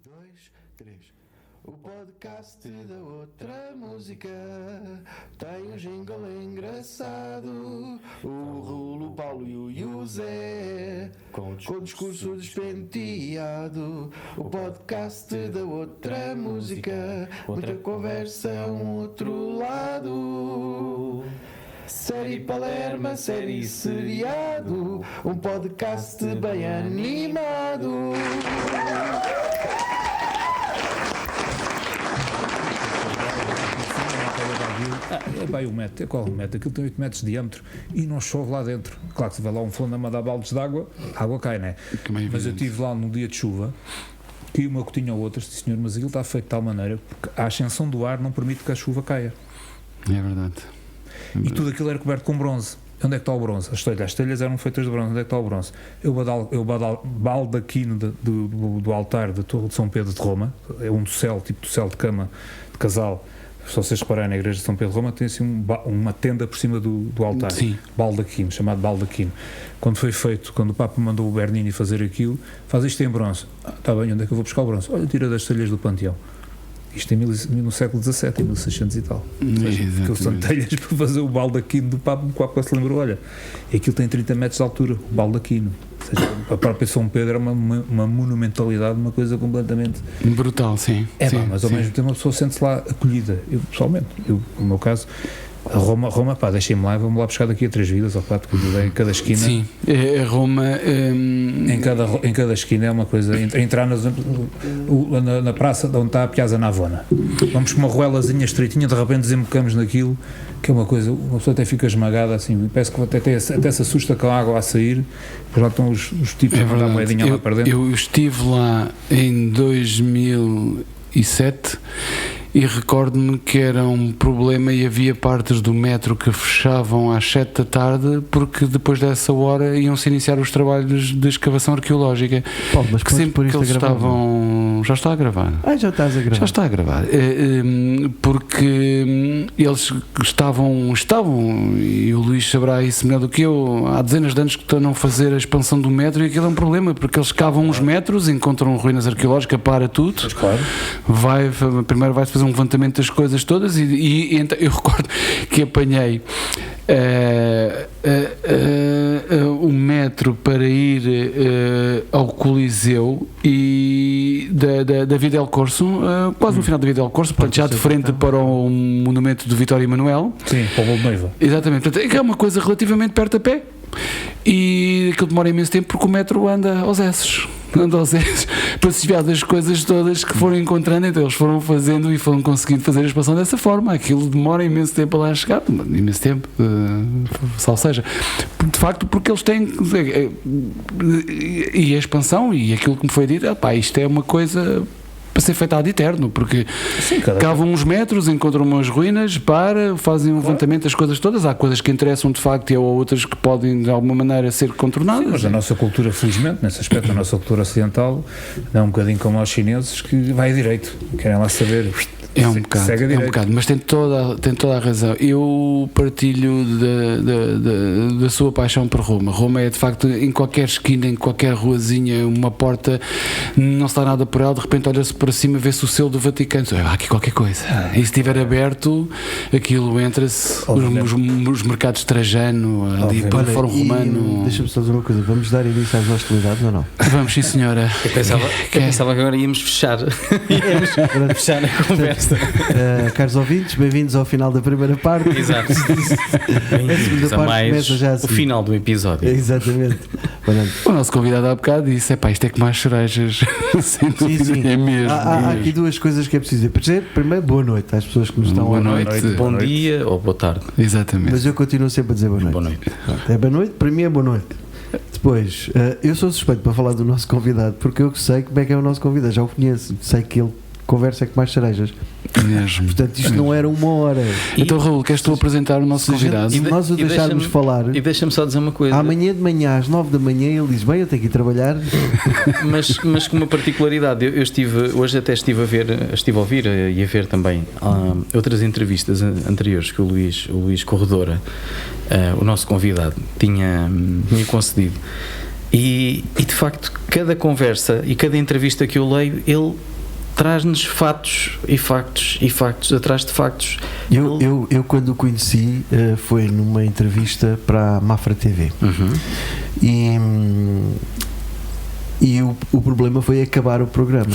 dois, três. O podcast da outra música tem um jingle engraçado. O Rulo, o Paulo e o Zé com discurso despenteado. O podcast da outra música, outra conversa, um outro lado. Série Palerma, série seriado, um podcast bem animado. É bem o metro, é qual o metro? Aquilo tem 8 metros de diâmetro e não chove lá dentro. Claro que se vai lá um fundo a mandar baldes de água, a água cai, não é? Mas eu estive lá num dia de chuva, caiu uma gotinha ou outra, disse, senhor, mas aquilo está feito de tal maneira porque a ascensão do ar não permite que a chuva caia. É verdade. E tudo aquilo era coberto com bronze. Onde é que está o bronze? As telhas eram feitas de bronze. Onde é que está o bronze? O baldaquino do altar da Torre de São Pedro de Roma, é um docel, tipo docel de cama de casal. Se vocês repararem, na igreja de São Pedro de Roma tem assim uma tenda por cima do altar. Sim. Baldaquino, chamado baldaquino. Quando foi feito, quando o Papa mandou o Bernini fazer aquilo, faz isto em bronze. Está bem, onde é que eu vou buscar o bronze? Olha, tira das telhas do Panteão. Isto no século XVII, em 1600 e tal. Aqueles são telhas para fazer o baldaquino do Papa, o Papa se lembrou, olha, aquilo tem 30 metros de altura, o baldaquino. Ou seja, a própria São Pedro é uma monumentalidade, uma coisa completamente... brutal, sim. Sim, mas ao mesmo tempo a pessoa sente-se lá acolhida. Eu, pessoalmente, no meu caso... A Roma, pá, deixem-me lá, vamos lá buscar daqui a 3 vidas, ou 4, que em cada esquina. Sim, a Roma. Em cada esquina é uma coisa. Entrar na praça onde está a Piazza Navona. Vamos com uma ruelazinha estreitinha, de repente desembocamos naquilo, que é uma coisa. Uma pessoa até fica esmagada assim, parece que até se assusta com a água a sair, depois lá estão os tipos a mandar a moedinha lá para dentro. Eu estive lá em 2007. E recordo-me que era um problema e havia partes do metro que fechavam às 7 da tarde porque depois dessa hora iam-se iniciar os trabalhos de escavação arqueológica. Paulo, mas que sempre que eles estavam... Já está a gravar. Já estás a gravar. Já está a gravar. Porque eles estavam, e o Luís saberá isso melhor do que eu, há dezenas de anos que estão a fazer a expansão do metro e aquilo é um problema, porque eles cavam uns metros, encontram ruínas arqueológicas, para tudo. Mas claro. Primeiro vai-se fazer um levantamento das coisas todas e então, eu recordo que apanhei o metro para ir ao Coliseu e da Via del Corso, quase no final da Via del Corso, portanto, já de frente para o monumento do Vitório Emanuel. Sim, para o Bolo de Noiva. Exatamente, portanto, é uma coisa relativamente perto a pé e aquilo demora imenso tempo porque o metro anda aos esses. Para se desviar das coisas todas que foram encontrando, então eles foram fazendo e foram conseguindo fazer a expansão dessa forma. Aquilo demora imenso tempo a lá chegar, imenso tempo, ou seja, de facto, porque eles têm e a expansão e aquilo que me foi dito, isto é uma coisa para ser feita ad eterno, porque cavam uns metros, encontram umas ruínas, fazem um levantamento das coisas todas. Há coisas que interessam de facto e há outras que podem de alguma maneira ser contornadas. Sim, mas a nossa cultura, felizmente, nesse aspecto, a nossa cultura ocidental é um bocadinho como aos chineses, que vai direito, querem lá saber. É um bocado, mas tem toda a razão. Eu partilho da sua paixão por Roma. Roma é de facto, em qualquer esquina, em qualquer ruazinha, uma porta, não se dá nada por ela, de repente olha-se para cima, vê-se o selo do Vaticano, há aqui qualquer coisa. E se estiver aberto, aquilo entra-se, os mercados Trajano, ali para o Fórum Romano. Deixa-me só dizer uma coisa, vamos dar início às hostilidades ou não? Vamos, sim senhora. Eu pensava que agora íamos fechar a conversa. Caros ouvintes, bem-vindos ao final da primeira parte. Exato. Bem-vindos a mais já o final do episódio. Exatamente. O nosso convidado há bocado disse: isto é que mais cerejas. Sim. É mesmo. Há aqui duas coisas que é preciso dizer. Primeiro, boa noite às pessoas que nos estão boa noite. Bom dia ou boa tarde. Exatamente. Mas eu continuo sempre a dizer boa noite. Boa noite. É boa noite, para mim é boa noite. Depois, eu sou suspeito para falar do nosso convidado, porque eu sei como é que é o nosso convidado, já o conheço, sei que ele conversa com mais cerejas. Mesmo. Portanto, isto não era uma hora. Então, Raul, queres tu apresentar o nosso convidado? Se nós o deixarmos falar, e deixa-me só dizer uma coisa. amanhã de manhã, às 9 da manhã, ele diz: bem, eu tenho que ir trabalhar. Mas com uma particularidade, hoje até estive a ouvir e a ver também outras entrevistas anteriores que o Luís Corredora, o nosso convidado, tinha concedido. E de facto, cada conversa e cada entrevista que eu leio, ele traz-nos fatos e factos e factos atrás de factos. Eu quando o conheci foi numa entrevista para a Mafra TV. E o problema foi acabar o programa,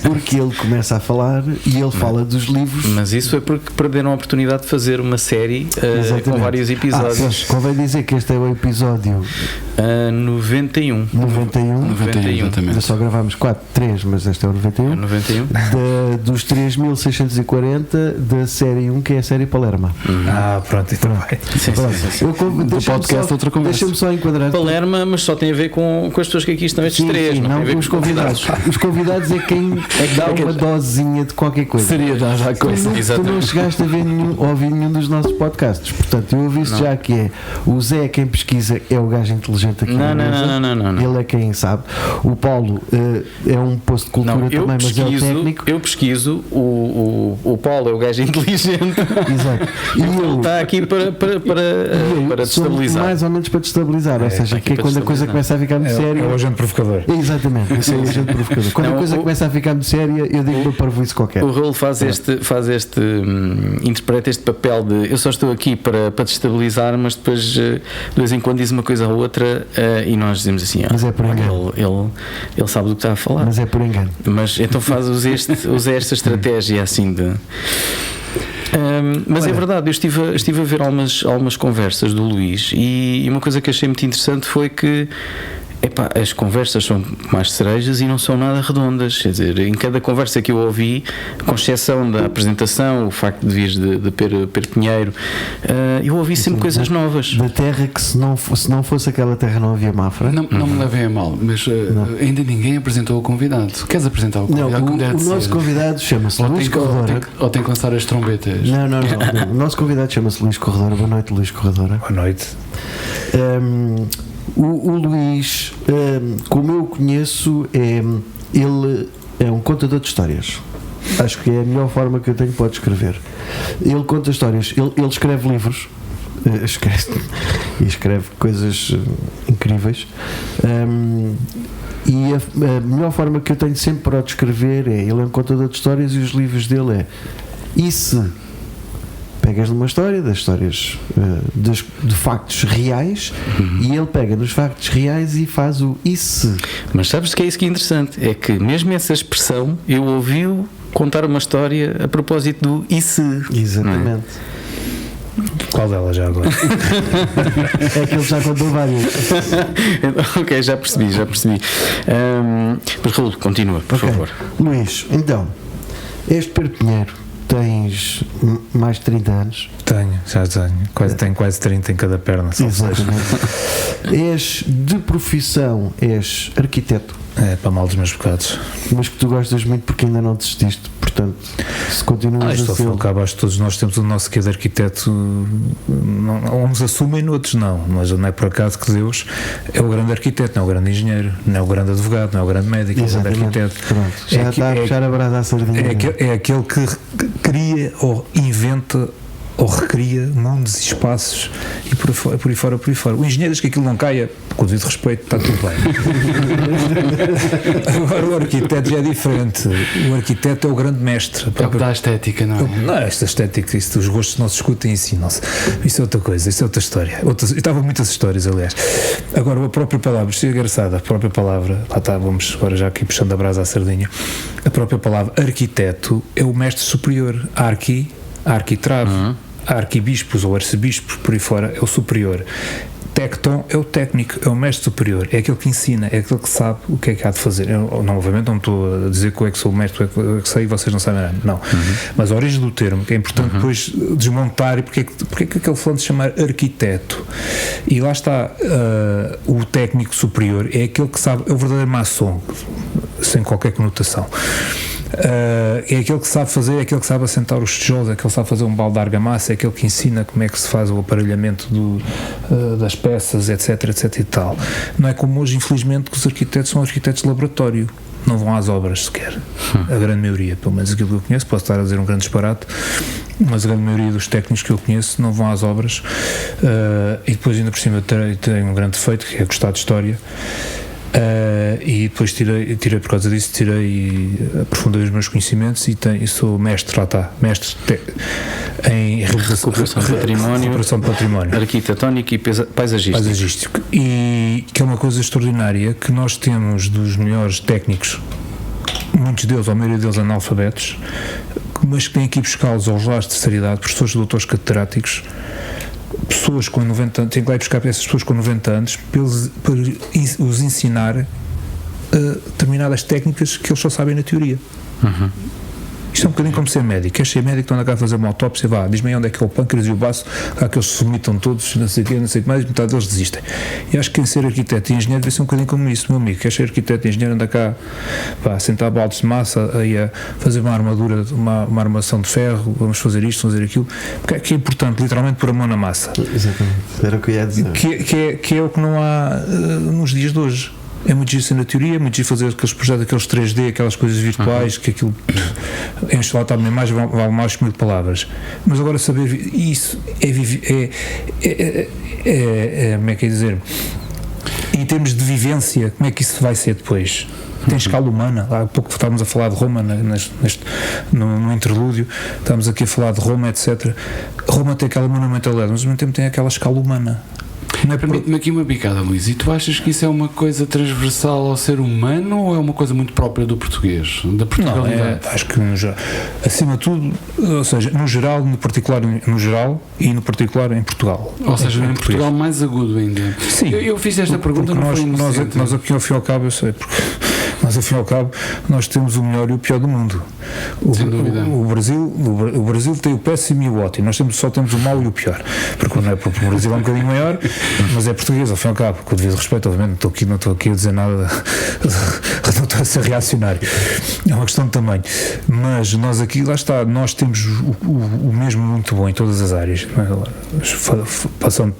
porque ele começa a falar e ele fala dos livros. Mas isso foi porque perderam a oportunidade de fazer uma série com vários episódios. Convém dizer que este é o episódio 91. Ainda só gravámos 3, mas este é o 91. 91. Dos 3640 da série 1, que é a série Palerma. Pronto, então vai. Do podcast outra conversa. Deixa-me só enquadrar. Palerma, mas só tem a ver com as pessoas que aqui estão, estes três. Não com os convidados. Os convidados é quem dá uma dosezinha de qualquer coisa. Seria dar já coisa. Tu não chegaste a ouvir nenhum dos nossos podcasts. Portanto, eu ouvi já que é o Zé quem pesquisa, é o gajo inteligente aqui. Não. Ele é quem sabe. O Paulo é um posto de cultura também, mas é o técnico. Eu pesquiso, o Paulo é o gajo inteligente. Exato. E ele está aqui para destabilizar. Mais ou menos para destabilizar. Ou seja, que é quando a coisa começa a ficar muito séria. É o agente provocador. Exatamente, esse é o agente provocador. Quando a coisa começa a ficar muito séria, eu digo para parvoíce qualquer. O Raul interpreta este papel de eu só estou aqui para destabilizar, mas depois de vez em quando diz uma coisa ou outra e nós dizemos assim, mas é por engano. Ele sabe do que está a falar. Mas é por engano. Mas então usa esta estratégia assim de... mas é verdade, eu estive a ver algumas conversas do Luís e uma coisa que achei muito interessante foi que as conversas são mais cerejas e não são nada redondas. Quer dizer, em cada conversa que eu ouvi, com exceção da apresentação, o facto de vires de Pedro Pinheiro, eu ouvi sempre coisas novas. Da terra que se não fosse aquela terra não havia Mafra. Não me levem a mal, mas ainda ninguém apresentou o convidado. Queres apresentar o convidado? Não, o nosso convidado chama-se Luís Corredora. Ou tem que lançar as trombetas? Não. O nosso convidado chama-se Luís Corredora. Boa noite, Luís Corredora. Boa noite. O Luís, como eu o conheço, ele é um contador de histórias. Acho que é a melhor forma que eu tenho para descrever. Ele conta histórias, ele escreve livros, escreve coisas incríveis. E a melhor forma que eu tenho sempre para o descrever é: ele é um contador de histórias e os livros dele é: e se pegas numa história, das histórias de factos reais, e ele pega nos factos reais e faz o e se. Mas sabes que é isso que é interessante? É que mesmo essa expressão eu ouvi-o contar uma história a propósito do e se. Exatamente. Qual delas já agora? É que ele já contou várias. Ok, já percebi. Mas Raul, continua, por favor. Luís, então, este Pedro Pinheiro, tens mais de 30 anos? Tenho quase 30 em cada perna. És de profissão, és arquiteto. É para mal dos meus pecados. Mas que tu gostas muito porque ainda não desististe. Portanto, se continuas a ser... Acho que todos nós temos o nosso quê de arquiteto. Uns assumem, outros não. Mas não é por acaso que Deus é o grande arquiteto, não é o grande engenheiro, não é o grande advogado, não é o grande médico, é o grande arquiteto. Pronto. Já está a puxar a brasa à sardinha. É aquele que cria ou inventa ou recria mundos e espaços e por aí fora. O engenheiro diz que aquilo não caia, com o devido respeito, está tudo bem. Agora o arquiteto já é diferente. O arquiteto é o grande mestre. É o que dá a estética, não é? Não, esta estética, os gostos não se discutem, ensinam-se. Isso é outra coisa, isso é outra história. Eu estava muitas histórias, aliás. Agora, a própria palavra, isto é engraçado, a própria palavra, lá está, vamos agora já aqui puxando a brasa à sardinha. A própria palavra arquiteto é o mestre superior. Arquitrave, arquibispos ou arcebispos, por aí fora, é o superior. Tecton é o técnico, é o mestre superior, é aquele que ensina, é aquele que sabe o que é que há de fazer. Obviamente não estou a dizer que eu é que sou o mestre, eu é que sei e vocês não sabem nada, não. Mas a origem do termo, que é importante depois desmontar, e porque é que aquele fulano se chama arquiteto. E lá está, o técnico superior é aquele que sabe, é o verdadeiro maçom, sem qualquer conotação. É aquele que sabe fazer, é aquele que sabe assentar os tijolos, é aquele que sabe fazer um balde de argamassa, é aquele que ensina como é que se faz o aparelhamento das peças, etc e tal. Não é como hoje, infelizmente, que os arquitetos são arquitetos de laboratório, não vão às obras sequer. A grande maioria, pelo menos aquilo que eu conheço, posso estar a dizer um grande disparate, mas a grande maioria dos técnicos que eu conheço não vão às obras. E depois ainda por cima tenho um grande defeito, que é gostar de história. E depois tirei por causa disso, aprofundei os meus conhecimentos e sou mestre, em recuperação de património, arquitetónico e paisagístico. E que é uma coisa extraordinária, que nós temos dos melhores técnicos, muitos deles, ou a maioria deles analfabetos, mas que têm aqui buscá-los aos lares de terceira idade, professores de doutores catedráticos, pessoas com 90 anos, tem que lá ir buscar essas pessoas com 90 anos para os ensinar determinadas técnicas que eles só sabem na teoria. Isto é um bocadinho como ser médico. Queres ser médico, anda cá a fazer uma autópsia, vá, diz-me aí onde é que é o pâncreas e o baço, há que eles se vomitam todos, não sei o que mais, metade deles desistem. E acho que quem ser arquiteto e engenheiro deve ser um bocadinho como isso, meu amigo. Queres ser arquiteto e engenheiro, anda cá, vá, sentar baldes de massa, aí a fazer uma armadura, uma armação de ferro, vamos fazer isto, fazer aquilo, que é importante, literalmente, pôr a mão na massa. Exatamente, era o que eu ia dizer. Que é o que não há nos dias de hoje. É muito giro na teoria, é muito giro fazer aqueles projetos, aqueles 3D, aquelas coisas virtuais, que aquilo enche lá uma imagem, vale mais que 1000 palavras. Mas agora saber isso como é que é dizer, em termos de vivência, como é que isso vai ser depois? Tem escala humana. Há pouco estávamos a falar de Roma no interlúdio, estávamos aqui a falar de Roma, etc. Roma tem aquela monumentalidade, mas ao mesmo tempo tem aquela escala humana. Permite-me aqui uma picada, Luís. E tu achas que isso é uma coisa transversal ao ser humano ou é uma coisa muito própria do português? Da Portugalidade? Não, acho que acima de tudo, ou seja, no geral, no particular no geral e no particular em Portugal. Ou seja, em Portugal mais agudo ainda. Sim. Eu fiz esta pergunta, não foi inocente. Nós aqui ao fim e ao cabo, eu sei, porque mas ao fim e ao cabo nós temos o melhor e o pior do mundo. Sem dúvida. O Brasil tem o péssimo e o ótimo, nós só temos o mau e o pior, porque o Brasil é um bocadinho maior, mas é português ao fim e ao cabo, com o devido respeito, obviamente não estou aqui a dizer nada, não estou a ser reacionário, é uma questão de tamanho, mas nós aqui, lá está, nós temos o mesmo muito bom em todas as áreas, passando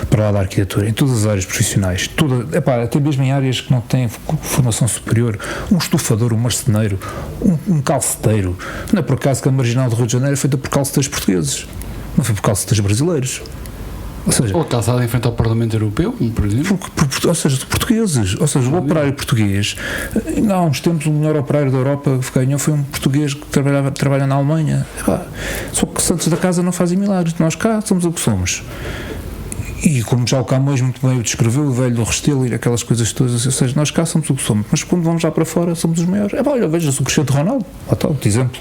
para lá da arquitetura, em todas as áreas profissionais, até mesmo em áreas que não têm formação superior, um estufador, um marceneiro, um calceteiro. Não é por acaso que a Marginal do Rio de Janeiro é feita por calceteiros portugueses, não foi por calceteiros brasileiros. Ou a calçada em frente ao Parlamento Europeu, por exemplo. Ou seja, portugueses. Ou seja, o operário português, há uns tempos o melhor operário da Europa que ganhou foi um português que trabalha na Alemanha. Só que Santos da Casa não fazem milagres, nós cá somos o que somos. E como já o Camões muito bem o descreveu, o velho do Restelo e aquelas coisas todas, ou seja, nós cá somos o que somos, mas quando vamos lá para fora somos os maiores. Olha, veja-se o Cristiano Ronaldo, outro exemplo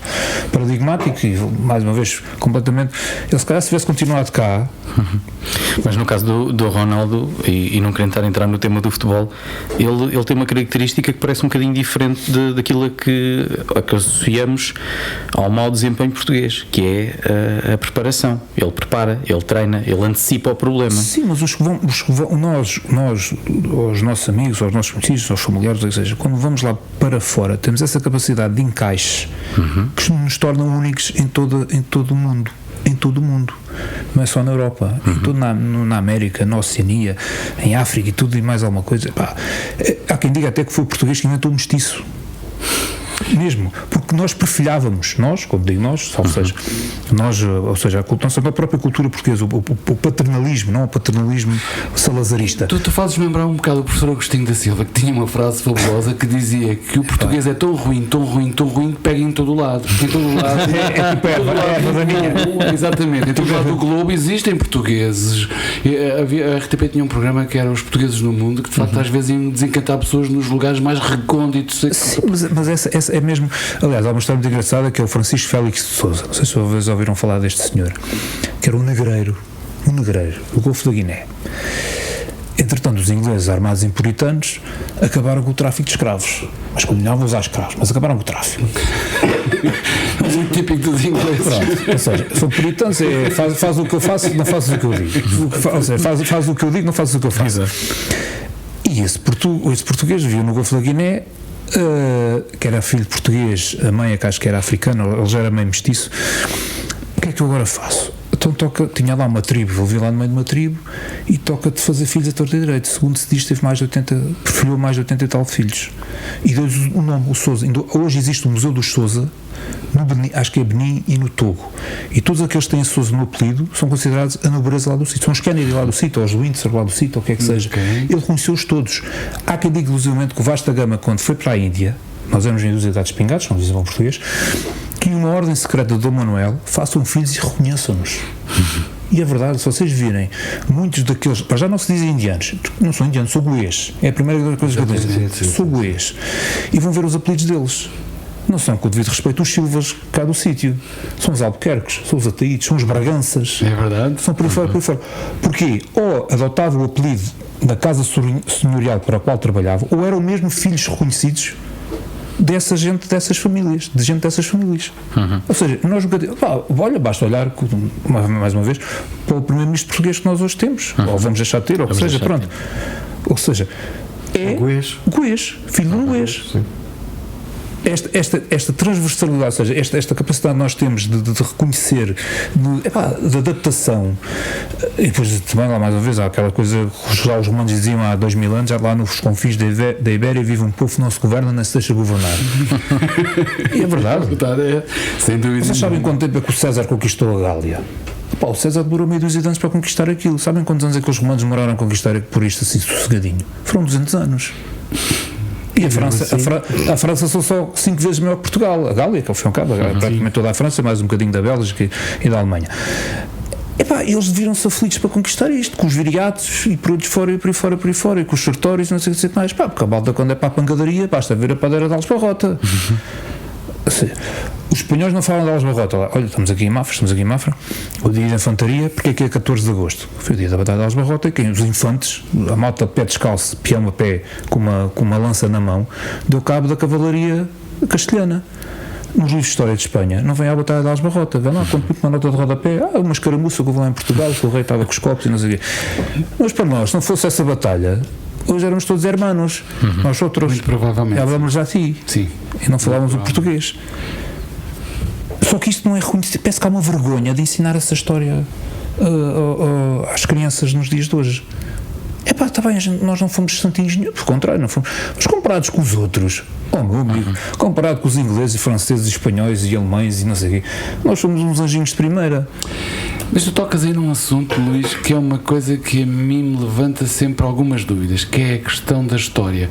paradigmático e, mais uma vez, completamente, ele se calhar se tivesse continuado cá. Mas no caso do Ronaldo, e não querendo entrar no tema do futebol, ele tem uma característica que parece um bocadinho diferente daquilo a que associamos ao mau desempenho português, que é a preparação. Ele prepara, ele treina, ele antecipa o problema. Sim, mas os que vão, nós, os nossos amigos, os nossos conhecidos, os familiares, ou seja, quando vamos lá para fora, temos essa capacidade de encaixe que nos tornam únicos em todo o mundo. Em todo o mundo, não é só na Europa, na América, na Oceania, em África e tudo e mais alguma coisa. Há quem diga até que foi o português que inventou o mestiço. Mesmo, porque nós perfilhávamos, quando digo nós, ou seja, a nossa própria cultura portuguesa, o paternalismo, não o paternalismo salazarista. Tu fazes lembrar um bocado o professor Agostinho da Silva, que tinha uma frase fabulosa que dizia que o português é tão ruim, que pega em todo o lado. Em todo o lado. Exatamente, em todo o lado do globo existem portugueses. A RTP tinha um programa que era Os Portugueses no Mundo, que de facto às vezes iam desencantar pessoas nos lugares mais recônditos. Sim, mas essa é mesmo. Aliás, há uma história muito engraçada que é o Francisco Félix de Sousa. Não sei se vocês ouviram falar deste senhor, que era um negreiro do Golfo da Guiné. Entretanto, os ingleses, armados em puritanos, acabaram com o tráfico de escravos. Mas continuavam a usar escravos, mas acabaram com o tráfico. Mas o típico dos ingleses. Pronto, ou seja, são puritanos, faz o que eu faço, não fazes o que eu digo. Ou seja, faz o que eu digo, não fazes o que eu faço. E esse português vivia no Golfo da Guiné, que era filho de português, a mãe, que acho que era africana, ele já era meio mestiço. O que é que eu agora faço? Então tinha lá uma tribo, vou vir lá no meio de uma tribo e toca-te fazer filhos a torta e direito. Segundo se diz, preferiu mais de 80 e tal filhos. E deu-lhes o nome, o Sousa. Hoje existe o Museu dos Sousa, no Benin, acho que é Benin e no Togo. E todos aqueles que têm Sousa no apelido são considerados a nobreza lá do sítio. São os Kennedy lá do sítio, ou os Windsor lá do sítio, ou o que é que seja. Ele conheceu-os todos. Há quem diga, inclusivamente, que o Vasta Gama, quando foi para a Índia, nós éramos em dúzia de espingados, não dizem bom português, que uma ordem secreta de Dom Manuel façam filhos e reconheçam-nos. E é verdade, se vocês virem, muitos daqueles, para já não se dizem indianos, não sou indiano, sou goês, é a primeira coisa que eu digo, sou goês, e vão ver os apelidos deles. Não são, com o devido respeito, os Silvas cá do sítio, são os Albuquerques, são os Ataídes, são os Braganças. É verdade. São por aí fora, por aí fora. Porquê? Ou adotavam o apelido da casa senhorial para a qual trabalhavam, ou eram mesmo filhos reconhecidos dessa gente, dessas famílias, de gente dessas famílias. Ou seja, nós olha, basta olhar mais uma vez para o primeiro-ministro português que nós hoje temos, ou vamos deixar de ter, ou que seja, pronto. Ou seja, é goês, filho de um goês. Esta transversalidade, ou seja, esta capacidade que nós temos de reconhecer, de adaptação, e depois também lá mais uma vez há aquela coisa que já os romanos diziam há 2000 anos, já lá nos confins da Ibéria vive um povo que não se governa nem se deixa governar. E é verdade. Sem dúvida. Vocês sabem quanto tempo é que o César conquistou a Gália? O César demorou meio dúzia de anos para conquistar aquilo. Sabem quantos anos é que os romanos demoraram a conquistar por isto assim sossegadinho? Foram 200 anos. E a França são só 5 vezes maior que Portugal. A Gália, que ao fim e ao cabo, praticamente toda a França, mais um bocadinho da Bélgica e da Alemanha. Eles viram-se aflitos para conquistar isto, com os viriatos e por aí fora, e com os sertórios, não sei o que mais. Porque a balda, quando é para a pancadaria, basta ver a padeira de Algesbarrota. Os espanhóis não falam de Algesbarrota. Olha, estamos aqui em Mafra, o dia da infantaria, porque é que é 14 de agosto? Foi o dia da batalha de Algesbarrota, e os infantes, a malta de pé descalço, peão a pé, com uma lança na mão, deu cabo da cavalaria castelhana. Nos livros de História de Espanha, não vem à batalha de Algesbarrota, vem lá, quando uma nota de rodapé, uma escaramuça que houve lá em Portugal, que o rei estava com os copos e não sei o quê. Mas para nós, se não fosse essa batalha, hoje éramos todos hermanos, nós outros. Muito provavelmente. Falávamos assim. Sim. E não falávamos o português. Só que isto não é reconhecido. Parece que há uma vergonha de ensinar essa história às crianças nos dias de hoje. Está bem, nós não fomos santinhos, pelo contrário, não fomos. Mas comparados com os outros, meu amigo, comparado com os ingleses, franceses, espanhóis e alemães e não sei o quê, nós somos uns anjinhos de primeira. Mas tu tocas aí num assunto, Luís, que é uma coisa que a mim me levanta sempre algumas dúvidas, que é a questão da história.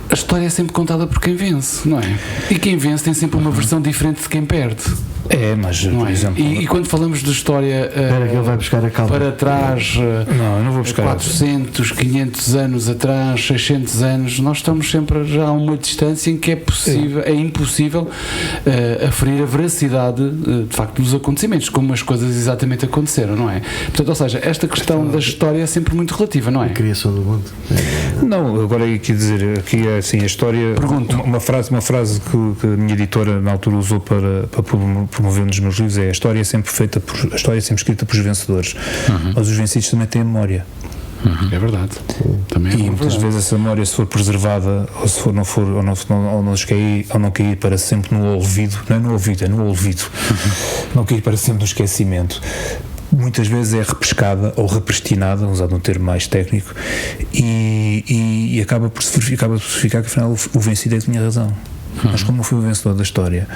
A história é sempre contada por quem vence, não é? E quem vence tem sempre uma versão diferente de quem perde. Mas, não por é? exemplo... E quando falamos de história que ele vai buscar a calma. para trás, eu não vou buscar 400, 500 anos atrás, 600 anos, nós estamos sempre já a uma distância em que é impossível aferir a veracidade de facto dos acontecimentos, como as coisas exatamente aconteceram, não é? Portanto, ou seja, esta questão da história é sempre muito relativa, não é? A criação do mundo. Não, agora aqui dizer, aqui é assim, a história, uma frase que a minha editora na altura usou para promover um dos meus livros é: a história é sempre escrita por vencedores, mas os vencidos também têm memória. É verdade. Também e muitas vezes essa memória, se for preservada, ou se for não cair para sempre no olvido, não é no ouvido, é no olvido, não cair para sempre no esquecimento, muitas vezes é repescada ou represtinada, usando um termo mais técnico, e acaba por se verificar que afinal o vencido é que tinha razão. Mas como não foi o vencedor da história,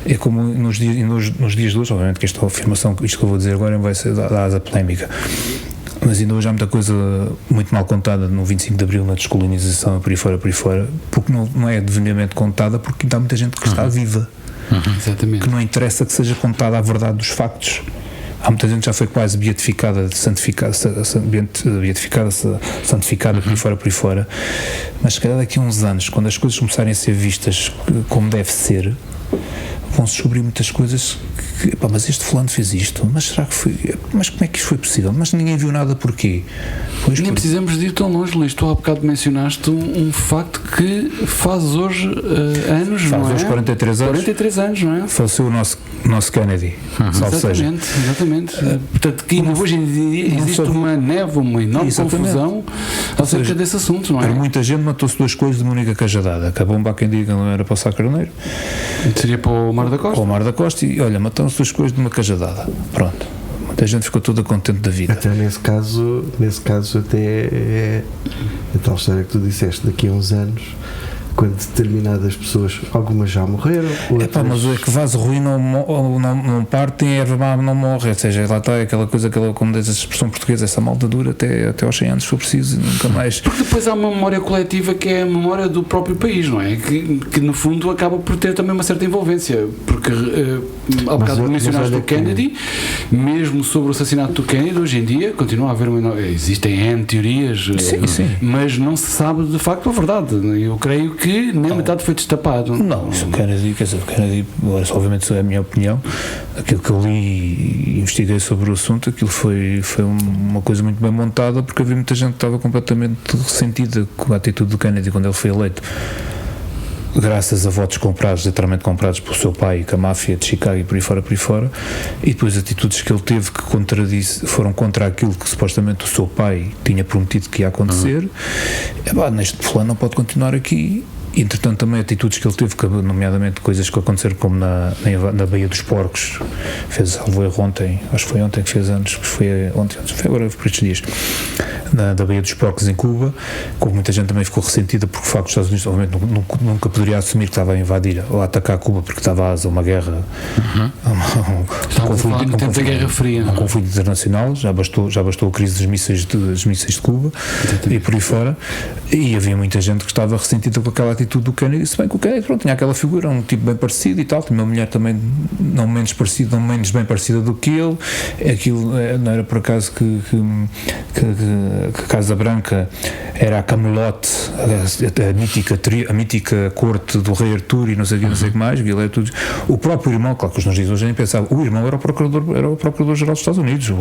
é como nos dias de hoje, obviamente que esta afirmação, isto que eu vou dizer agora vai ser dada a polémica, mas ainda hoje há muita coisa muito mal contada no 25 de Abril, na descolonização, por aí fora, porque não é devidamente contada, porque ainda há muita gente que está viva, exatamente, que não interessa que seja contada a verdade dos factos. Há muita gente que já foi quase beatificada, santificada por aí fora, mas se calhar daqui a uns anos, quando as coisas começarem a ser vistas como deve ser, vão-se descobrir muitas coisas que, mas este fulano fez isto, mas será que foi, mas como é que isto foi possível? Mas ninguém viu nada, porquê? Nem precisamos de ir tão longe, Luís. Tu há bocado mencionaste um facto que faz hoje anos, não é? Faz hoje 43 anos. 43 anos, não é? Faleceu o nosso Kennedy. Exatamente. Portanto, que hoje em dia existe uma névoa, uma enorme confusão acerca desse assunto, não é? Muita gente matou-se duas coisas de uma única cajadada. Acabou há quem diga que não era para o Sá Carneiro. Seria para o Mário da Costa. Com o Mário da Costa e olha, mataram-se duas coisas de uma cajadada. Pronto. Muita gente ficou toda contente da vida. Até nesse caso até é a tal história que tu disseste, daqui a uns anos, quando determinadas pessoas, algumas já morreram, outras... mas é que vaso ruim não parte e erva má não morre, ou seja, lá está aquela coisa, como diz a expressão portuguesa, essa malta dura até aos 100 anos se for preciso, nunca mais. Porque depois há uma memória coletiva que é a memória do próprio país, não é? Que no fundo acaba por ter também uma certa envolvência, porque há bocado mencionaste o Kennedy, mesmo sobre o assassinato do Kennedy, hoje em dia continua a haver existem N teorias, sim. mas não se sabe de facto a verdade. Eu creio que nem metade foi destapado. Não, isso o Kennedy, obviamente é a minha opinião, aquilo que eu li e investiguei sobre o assunto, aquilo foi uma coisa muito bem montada, porque havia muita gente que estava completamente ressentida com a atitude do Kennedy quando ele foi eleito, graças a votos comprados, literalmente comprados pelo seu pai, com a máfia de Chicago e por aí fora, e depois atitudes que ele teve que foram contra aquilo que supostamente o seu pai tinha prometido que ia acontecer. Neste fulano não pode continuar aqui. Entretanto, também atitudes que ele teve, nomeadamente coisas que aconteceram como na Baía dos Porcos, fez salvo erro ontem, acho que foi ontem que fez anos, foi agora por estes dias, da Baía dos Porcos em Cuba, como muita gente também ficou ressentida porque o facto dos Estados Unidos obviamente nunca poderia assumir que estava a invadir ou a atacar Cuba porque estava a uma guerra, um conflito internacional, já bastou a crise dos mísseis de Cuba. Exatamente. E por aí fora, e havia muita gente que estava ressentida com aquela atitude do Kennedy, se bem que o Kennedy tinha aquela figura, um tipo bem parecido e tal, tinha uma mulher também não menos bem parecida do que ele, aquilo não era por acaso que a Casa Branca era a Camelot, a mítica corte do rei Artur e não sei o que mais, ele era tudo. O próprio irmão, claro que os dias hoje nem pensavam, o irmão era o procurador-geral dos Estados Unidos, o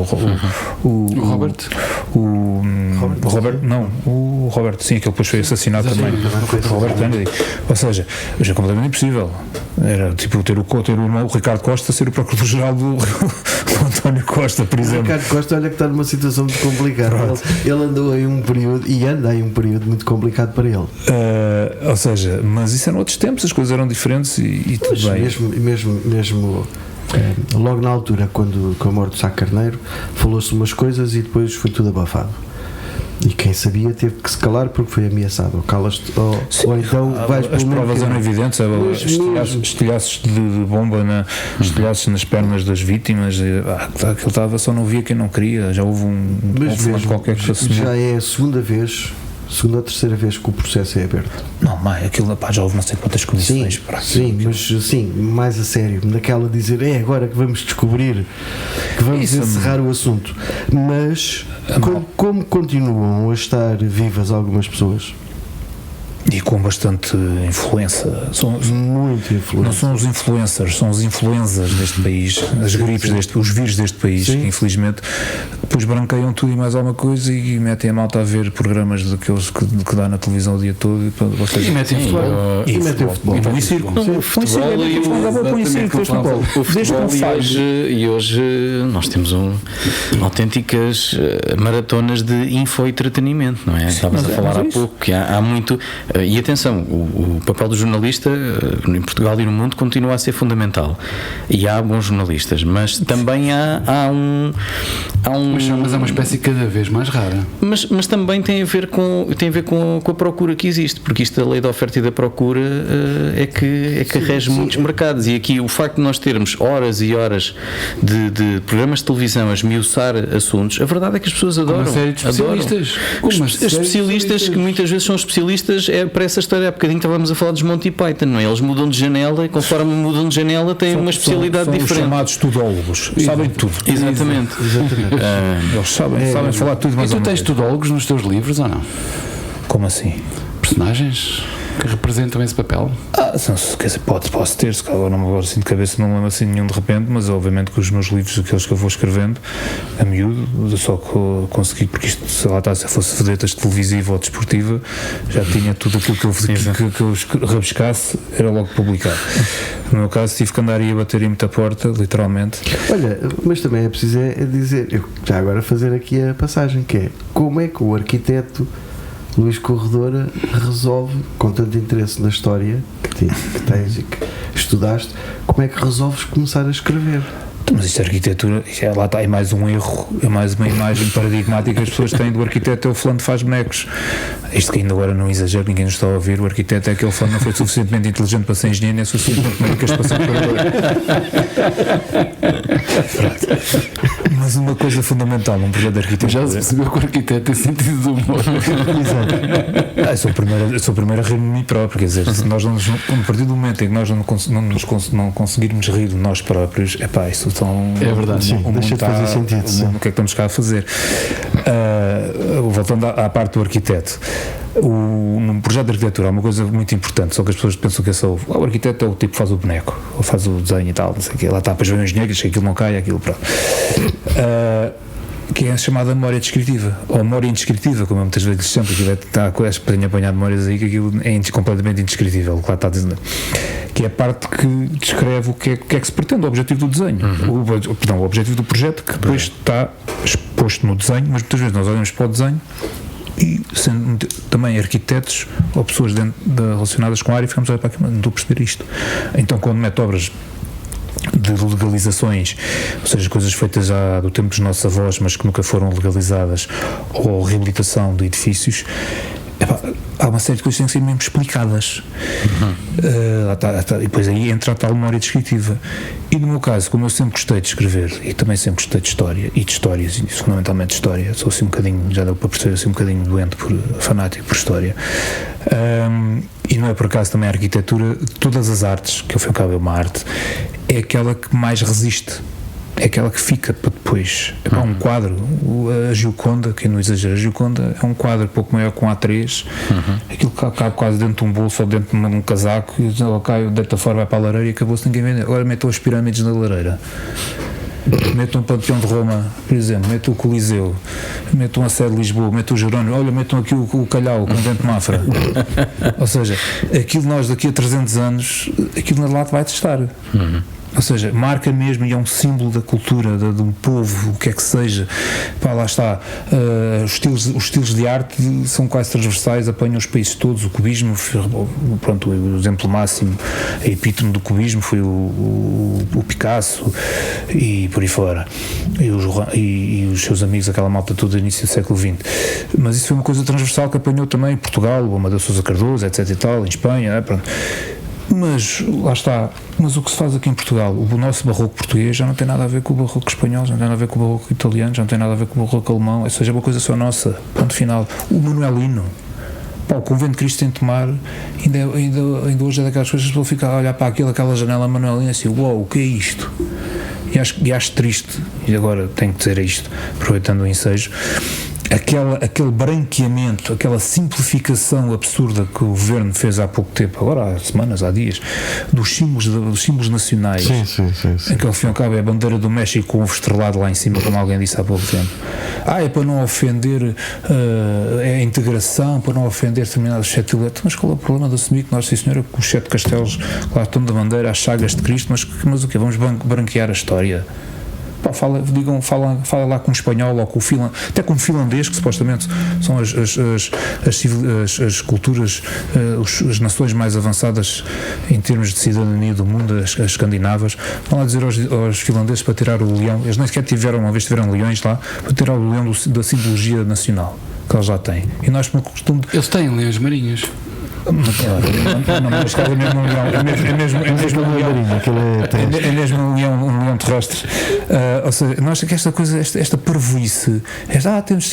Robert, sim, aquele depois foi assassinado também, Robert Kennedy. Ou seja, hoje é completamente impossível. Era tipo ter o irmão, o Ricardo Costa, ser o procurador-geral do António Costa, por exemplo. O Ricardo Costa, olha que está numa situação muito complicada. Ele andou em um período e anda em um período muito complicado para ele. Ou seja, mas isso eram outros tempos, as coisas eram diferentes e tudo bem. Mesmo logo na altura, quando com a morte do Sá Carneiro, falou-se umas coisas e depois foi tudo abafado. E quem sabia teve que se calar porque foi ameaçado. Ou calas-te, ou então vais as provas eram evidentes, estilhaços de bomba, estilhaços nas pernas das vítimas. Aquilo estava, só não via quem não queria. Já houve um qualquer que assumiu. Já é a segunda ou terceira vez que o processo é aberto. Não, mas aquilo, já houve não sei quantas comissões para aquilo. Sim, mais a sério, naquela dizer, agora que vamos descobrir, que vamos encerrar o assunto. Mas, como continuam a estar vivas algumas pessoas? E com bastante influência. Muito influência. Não são os influencers, são os influenzas deste país, as gripes os vírus deste país, que infelizmente depois branqueiam tudo e mais alguma coisa e metem a malta a ver programas daqueles que dá na televisão o dia todo e metem futebol. E põem circo. O futebol e hoje nós temos autênticas maratonas de info e entretenimento, não é? Estavas a falar há pouco que há muito. E atenção, o papel do jornalista em Portugal e no mundo continua a ser fundamental. E há bons jornalistas, mas também há um mas é uma espécie cada vez mais rara. Mas também tem a ver com a procura que existe, porque isto, a lei da oferta e da procura, é que rege muitos mercados. E aqui o facto de nós termos horas e horas de programas de televisão a esmiuçar assuntos, a verdade é que as pessoas adoram. Uma série de especialistas. Os especialistas que muitas vezes são especialistas, para essa história, há bocadinho estávamos a falar dos Monty Python, não é? Eles mudam de janela e conforme mudam de janela têm uma especialidade são diferente. São chamados tudólogos, sabem tudo. Exatamente. Eles sabem falar tudo. E tu tens tudólogos nos teus livros ou não? Como assim? Personagens que representam esse papel? Quer dizer, posso ter, se calhar não me lembro assim de cabeça, não lembro assim nenhum de repente, mas obviamente que os meus livros, aqueles que eu vou escrevendo a miúdo, só que consegui, porque isto, se lá está, se fosse vedetas televisiva ou desportiva, já tinha tudo aquilo que eu rabiscasse, era logo publicado. No meu caso tive que andar aí a bater em muita porta, literalmente. Olha, mas também é preciso dizer, eu já agora fazer aqui a passagem, que é como é que o arquiteto Luís Corredora resolve, com tanto interesse na história que tens e que estudaste, como é que resolves começar a escrever? Mas isto é arquitetura, lá está, é mais um erro, é mais uma imagem paradigmática que as pessoas têm do arquiteto, é o fulano que faz bonecos. Isto que ainda agora não exagero, ninguém nos está a ouvir, o arquiteto é aquele fulano que não foi suficientemente inteligente para ser engenheiro, nem suficientemente médicas para ser operador. Mas uma coisa fundamental num projeto de arquitetura... Já se percebeu que o arquiteto tem sentido de humor. Eu sou o primeiro a rir de mim próprio, quer dizer, se nós não, a partir do momento em que nós não conseguirmos rir de nós próprios, isso tão... É verdade, sim, deixa de fazer sentido. O que é que estamos cá a fazer? Voltando à parte do arquiteto, num projeto de arquitetura há uma coisa muito importante, só que as pessoas pensam que é só o arquiteto é o tipo que faz o boneco, ou faz o desenho e tal, não sei o que, lá está, depois vem o engenheiro, diz que aquilo não cai, aquilo pronto. Que é a chamada memória descritiva, ou memória indescritível, como eu muitas vezes lhe chamo, porque está com as pedrinhas apanhado de memórias aí, que aquilo é completamente indescritível, o que lá está dizendo, que é a parte que descreve o que é que se pretende, o objetivo do desenho, o objetivo do projeto, que depois está exposto no desenho, mas muitas vezes nós olhamos para o desenho e sendo também arquitetos ou pessoas relacionadas com a área, ficamos a olhar para aquilo, não estou a perceber isto. Então, quando mete obras de legalizações, ou seja, coisas feitas já do tempo dos nossos avós, mas que nunca foram legalizadas, ou reabilitação de edifícios, há uma série de coisas que têm que ser mesmo explicadas. E depois aí entra a tal memória descritiva. E no meu caso, como eu sempre gostei de escrever e também sempre gostei de história e de histórias, e fundamentalmente de história, sou assim um bocadinho, já deu para perceber, assim um bocadinho doente, fanático por história, e não é por acaso também a arquitetura, todas as artes, que ao fim e ao cabo é uma arte, é aquela que mais resiste, é aquela que fica para depois. É um quadro, a Gioconda, quem não exagera, a Gioconda é um quadro pouco maior que um A3, aquilo que cabe quase dentro de um bolso ou dentro de um casaco, e cai dentro da fora, vai para a lareira e acabou-se, ninguém vende. Agora metam as pirâmides na lareira, metam o Panteão de Roma, por exemplo, metam o Coliseu, metam a Sé de Lisboa, metam o Jerónimo, olha, metam aqui o Calhau, o Convento de Mafra. Ou seja, aquilo nós daqui a 300 anos, aquilo na lata vai testar. Ou seja, marca mesmo e é um símbolo da cultura de um povo, o que é que seja. Lá está, os estilos de arte são quase transversais, apanham os países todos. O cubismo, pronto, o exemplo máximo, a epítome do cubismo foi o Picasso e por aí fora, e os seus amigos, aquela malta toda do início do século XX. Mas isso foi uma coisa transversal que apanhou também Portugal, o Amadeu Sousa Cardoso, etc e tal, em Espanha, pronto. Mas, lá está, mas o que se faz aqui em Portugal, o nosso barroco português já não tem nada a ver com o barroco espanhol, já não tem nada a ver com o barroco italiano, já não tem nada a ver com o barroco alemão, ou seja, é uma coisa só nossa, ponto final. O Manuelino, o Convento de Cristo em Tomar, ainda hoje é daquelas coisas que vou ficar a olhar para aquela janela Manuelina assim, uau, o que é isto? E acho triste, e agora tenho que dizer isto, aproveitando o ensejo, aquele branqueamento, aquela simplificação absurda que o governo fez há pouco tempo, agora há semanas, há dias, dos símbolos nacionais. Sim. Em que ao fim e ao cabo é a bandeira do México com um estrelado lá em cima, como alguém disse há pouco tempo. É para não ofender a integração, para não ofender determinados sete eletos. Mas qual é o problema de assumir que nós, sim senhora, com os 7 castelos lá estão da bandeira, as chagas de Cristo, mas o quê? Vamos branquear a história? Fala lá com o espanhol ou com o finlandês, até com o finlandês, que supostamente são as culturas, as nações mais avançadas em termos de cidadania do mundo, as escandinavas. Vão lá dizer aos finlandeses para tirar o leão, eles nem sequer tiveram leões lá, para tirar o leão da simbologia nacional que eles já têm. E nós, por costume, eles têm leões marinhos. Mas é mesmo um leão, é mesmo um leão terrestre. Ou seja, nós que esta coisa, esta parvoíce, temos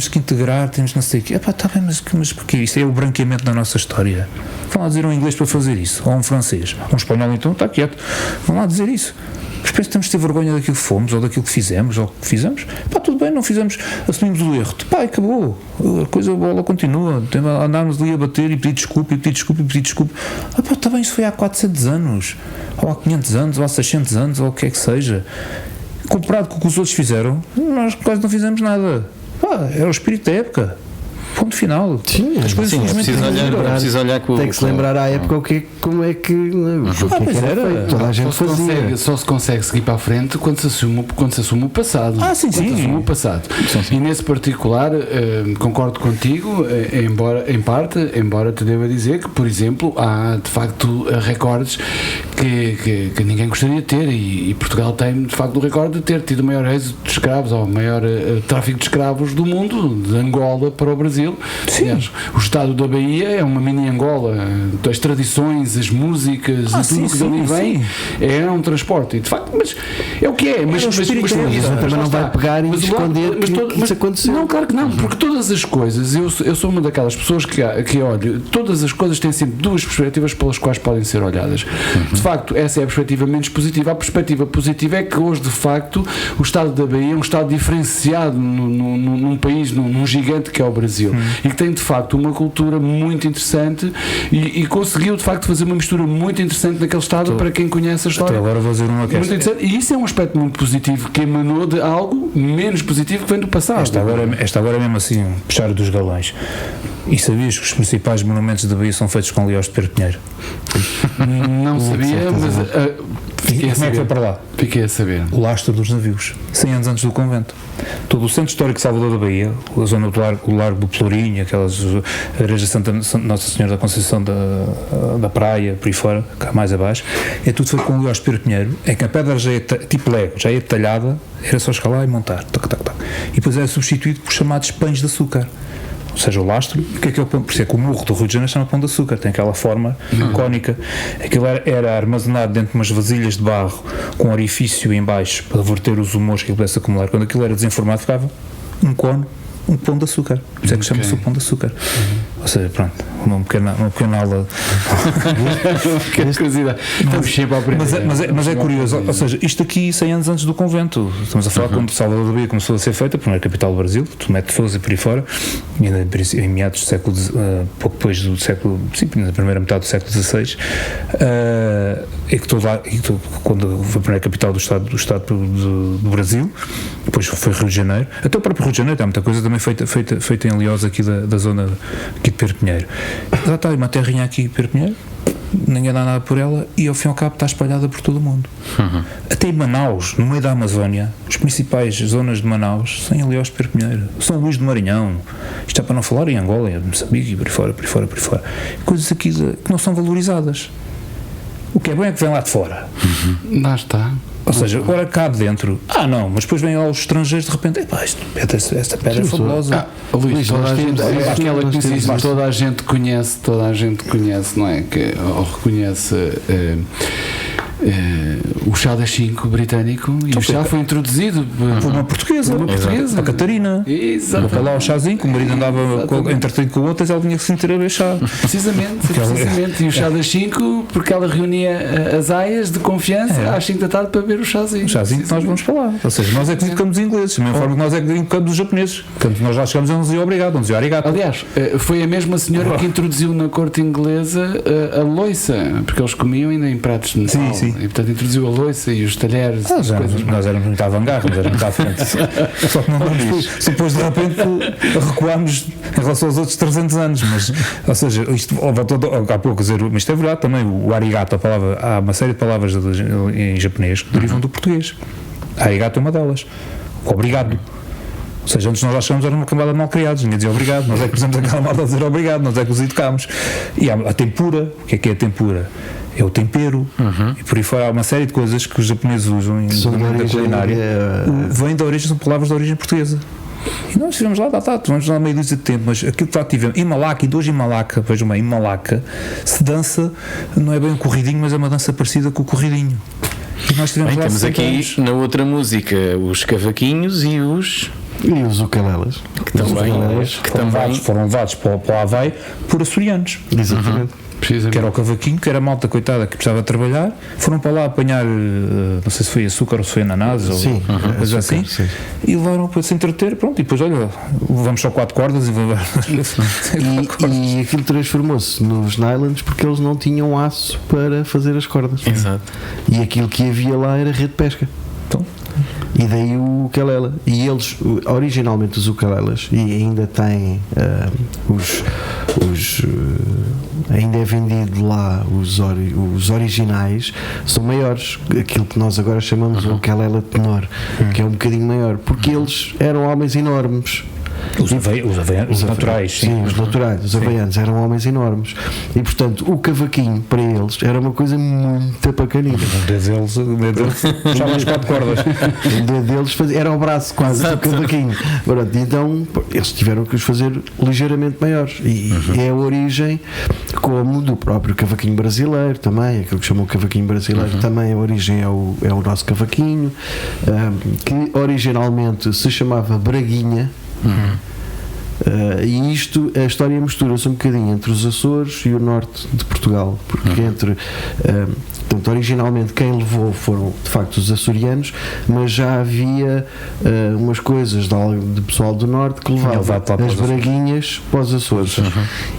que integrar, temos não sei o quê. Está bem, mas porquê? Isto é o branqueamento da nossa história. Vão lá dizer um inglês para fazer isso, ou um francês, um espanhol, então está quieto. Vão lá dizer isso. Depois temos de ter vergonha daquilo que fomos, ou daquilo que fizemos, ou que fizemos. Tudo bem, não fizemos, assumimos o erro. Acabou. A bola continua. Andámos ali a bater e pedir desculpa. Está bem, isso foi há 400 anos, ou há 500 anos, ou há 600 anos, ou o que é que seja. Comparado com o que os outros fizeram, nós quase não fizemos nada. Era o espírito da época. ponto final. Sim, as coisas é preciso olhar tem que se lembrar à época como é que era feito. Toda a gente fazia. Só se consegue seguir para a frente quando se assume o passado. Sim. Assume o passado. E nesse particular, concordo contigo, embora te deva dizer que, por exemplo, há de facto recordes que ninguém gostaria de ter, e Portugal tem de facto o recorde de ter tido o maior êxito de escravos, ou o maior tráfico de escravos do mundo, de Angola para o Brasil. Aliás, o estado da Bahia é uma mini Angola, as tradições, as músicas e tudo que dali vem é um transporte, e de facto, mas é o que é, mas também não vai pegar e esconder que isso aconteceu. Não, claro que não, porque todas as coisas, eu sou uma daquelas pessoas que olho, todas as coisas têm sempre duas perspectivas pelas quais podem ser olhadas. De facto, essa é a perspectiva menos positiva. A perspectiva positiva é que hoje, de facto, o estado da Bahia é um estado diferenciado num país, num gigante que é o Brasil, e que tem de facto uma cultura muito interessante e conseguiu de facto fazer uma mistura muito interessante naquele estado para quem conhece a história. Agora vou dizer uma questão. E isso é um aspecto muito positivo que emanou de algo menos positivo que vem do passado. Esta agora é mesmo assim, puxar dos galões. E sabias que os principais monumentos da Bahia são feitos com Leões de Pedro Pinheiro? Não sabia, mas como é que foi para lá? Fiquei a saber. O lastro dos navios, 100 anos antes do convento. Todo o centro histórico de Salvador da Bahia, a zona do Largo do Pelourinho, aquelas igrejas Nossa Senhora da Conceição da Praia, por aí fora, cá mais abaixo, é tudo feito com Leões de Pedro Pinheiro, em que a pedra já é tipo Lego, já é detalhada, era só escalar e montar. E depois era substituído por chamados pães de açúcar. Ou seja, o lastro, o que é o pão? Por isso é que o morro do Rio de Janeiro chama pão de açúcar, tem aquela forma cónica. Aquilo era armazenado dentro de umas vasilhas de barro com orifício em baixo para verter os humores que ele pudesse acumular. Quando aquilo era desenformado, ficava um cone, um pão de açúcar. Por isso é que chama-se o pão de açúcar. Ou seja, pronto, uma pequena aula. Mas é curioso, ou seja, isto aqui 100 anos antes do convento. Estamos a falar quando Salvador da Bahia começou a ser feita, a primeira capital do Brasil, Tomé de Sousa e por aí fora, em meados do século, pouco depois do século, sim, na primeira metade do século XVI, quando foi a primeira capital do Estado do Brasil, depois foi Rio de Janeiro, até o próprio Rio de Janeiro, há muita coisa também feita em Leós aqui da zona aqui de Pedro Pinheiro. Já está uma terrinha aqui, Pedro Pinheiro, ninguém dá nada por ela, e ao fim e ao cabo está espalhada por todo o mundo. Até em Manaus, no meio da Amazónia, as principais zonas de Manaus são em Leós de Pedro Pinheiro, São Luís do Maranhão, isto é para não falar em Angola, em Moçambique e por aí fora. Coisas aqui que não são valorizadas. O que é bom é que vem lá de fora. Lá está. Ou seja, agora cá dentro, não, mas depois vêm lá os estrangeiros de repente, esta pedra é fabulosa. Luís, aquela que existe, toda a gente conhece, não é? Ou reconhece o chá das 5 britânico, e o chá foi introduzido por uma portuguesa, a Catarina. Exatamente. Para lá o chazinho, que o marido andava entretido com outras, ela vinha sem ter a ver chá. Precisamente. E o chá das 5, porque ela reunia as aias de confiança às 5 da tarde para beber o chazinho. O chazinho que nós vamos para lá. Ou seja, nós é que educamos os ingleses, da mesma forma que nós é que educamos os japoneses. Quando nós lá chegamos, eles diziam obrigado, não diziam arigato. Aliás, foi a mesma senhora que introduziu na corte inglesa a loiça, porque eles comiam ainda em pratos de Natal. Sim. E portanto introduziu a loiça e os talheres. Nós éramos muito avant-garde, nós éramos muito à frente. Só que não vamos isso. Depois de repente recuámos em relação aos outros 300 anos. Mas, ou seja, isto voltou há pouco a dizer, mas isto é verdade também. O arigato, há uma série de palavras em japonês que derivam do português. Arigato é uma delas. Obrigado. Ou seja, antes nós lá chegamos, era uma camada de mal criados, ninguém dizia obrigado, nós é que pusemos aquela malta a dizer obrigado, nós é que os educamos. E há a tempura, o que é a tempura? É o tempero, e por aí fora há uma série de coisas que os japoneses usam na culinária, vêm da origem, são palavras de origem portuguesa. E nós estivemos lá, vamos lá meio dúzia de tempo, mas aquilo que lá tivemos, em Malaca, e hoje em Malaca, vejam bem, em Malaca, se dança, não é bem um corridinho, mas é uma dança parecida com o corridinho. E nós tivemos lá temos aqui anos. Na outra música os cavaquinhos e os ukeleles, que também foram levados para o Havaí por açorianos. Exatamente. Que era o cavaquinho, que era a malta coitada que precisava trabalhar, foram para lá apanhar, não sei se foi açúcar ou se foi ananás ou coisa assim, e levaram para se entreter, pronto, e depois olha, vamos só 4 cordas e aquilo transformou-se nos nylons porque eles não tinham aço para fazer as cordas. Exato. E aquilo que havia lá era rede de pesca. Então, E daí o ukulele. E eles, originalmente os ukuleles, e ainda têm ainda é vendido lá os originais, são maiores, aquilo que nós agora chamamos de ukulele tenor, que é um bocadinho maior, porque eles eram homens enormes. Os naturais, sim. Os naturais, os havaianos eram homens enormes. E portanto, o cavaquinho para eles era uma coisa muito bacaninha. O dedo deles puxava as 4 cordas. O dedo deles era o braço quase do cavaquinho. Pronto, então eles tiveram que os fazer ligeiramente maiores. E é a origem, como do próprio cavaquinho brasileiro também, aquilo que chamam o cavaquinho brasileiro, também a origem é o nosso cavaquinho, que originalmente se chamava Braguinha. E isto, a história mistura-se um bocadinho entre os Açores e o norte de Portugal, porque portanto, originalmente quem levou foram de facto os açorianos, mas já havia umas coisas de pessoal do norte que levavam as braguinhas para os Açores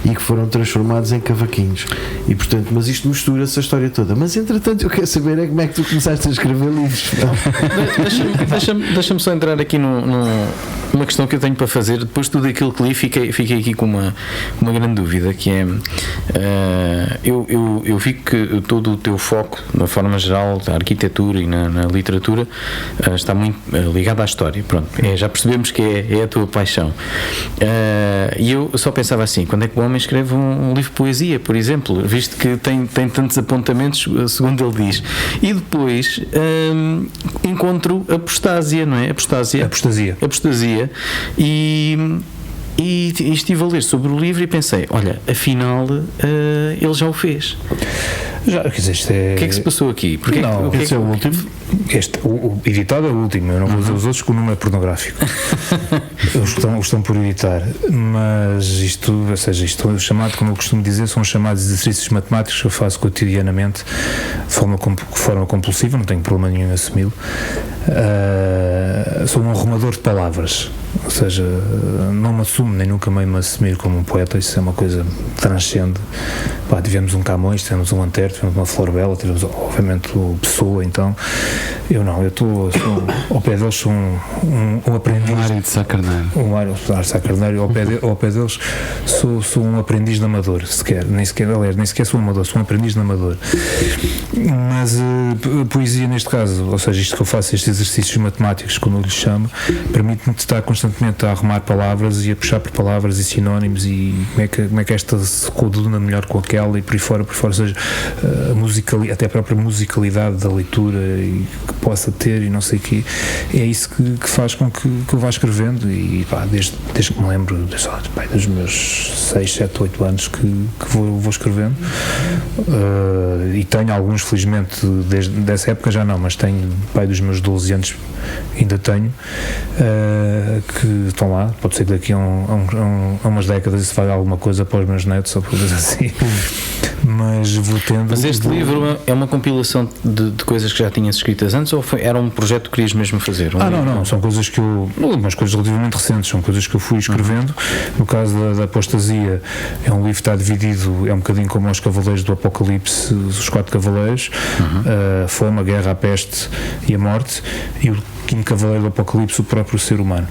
e que foram transformados em cavaquinhos. E portanto, mas isto mistura-se a história toda. Mas entretanto, eu quero saber como é que tu começaste a escrever livros. Deixa-me só entrar aqui numa questão que eu tenho para fazer. Depois de tudo aquilo que li, fiquei aqui com uma grande dúvida, que é eu vi que todo o teu foco, na forma geral, da arquitetura e na literatura, está muito ligado à história. Pronto, já percebemos que é a tua paixão. E eu só pensava assim: quando é que o homem escreve um livro de poesia, por exemplo, visto que tem tantos apontamentos, segundo ele diz. E depois encontro a Apostásia, não é? Apostasia. E estive a ler sobre o livro e pensei, olha, afinal ele já o fez. Já, quer dizer, isto é... O que é que se passou aqui? Porque não, esse é o último. O editado é o último, eu não vou dizer os outros, que o número é pornográfico. Eles estão por editar, mas isto, ou seja, isto é chamado, como eu costumo dizer, são chamados exercícios matemáticos que eu faço cotidianamente de forma compulsiva, não tenho problema nenhum em assumi-lo. Sou um arrumador de palavras, ou seja, não me assumo nem nunca me assumir como um poeta, isso é uma coisa que transcende. Tivemos um Camões, tivemos um Antero, tivemos uma Flor Bela, tivemos obviamente o Pessoa, então eu estou ao pé deles, sou um aprendiz. Mário de Sá Carneiro. O Mário de Sá Carneiro, ao pé deles sou um aprendiz de amador, nem sequer sou um amador, sou um aprendiz de amador. Mas poesia neste caso, ou seja, isto que eu faço, estes exercícios matemáticos, como eu lhes chamo, permite-me estar constantemente a arrumar palavras e a puxar por palavras e sinónimos e como é que esta se coaduna melhor com aquela e por aí fora, ou seja, até a própria musicalidade da leitura e que possa ter e não sei o quê, é isso que faz com que eu vá escrevendo e desde que me lembro dos meus 6, 7, 8 anos que vou escrevendo, e tenho alguns, felizmente, desde dessa época já não, mas tenho dos meus 12 anos ainda tenho, que estão lá, pode ser que daqui a umas décadas isso faça alguma coisa para os meus netos ou coisas assim. Mas vou tendo. Mas este livro é uma compilação de coisas que já tinhas escritas antes ou era um projeto que querias mesmo fazer? Não, são coisas que umas coisas relativamente recentes, são coisas que eu fui escrevendo. No caso da Apostasia, é um livro que está dividido, é um bocadinho como os Cavaleiros do Apocalipse, os 4 Cavaleiros, a Fome, a Guerra, a Peste e a Morte, e o quinto Cavaleiro do Apocalipse, o próprio ser humano,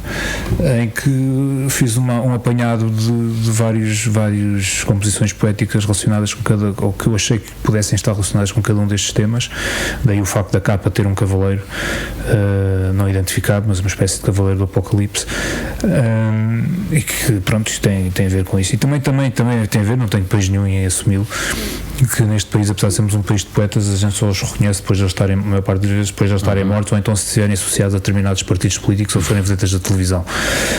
em que fiz um apanhado de várias composições poéticas relacionadas com ou que eu achei que pudessem estar relacionadas com cada um destes temas. Daí o facto da capa ter um cavaleiro não identificado, mas uma espécie de Cavaleiro do Apocalipse, e que pronto, isto tem a ver com isso. E também tem a ver, não tenho país nenhum em assumi-lo, que neste país, apesar de sermos um país de poetas, a gente só os reconhece depois de eles estarem, a maior parte das vezes, depois de eles estarem mortos, ou então se estiverem associados a determinados partidos políticos ou forem visitas da televisão,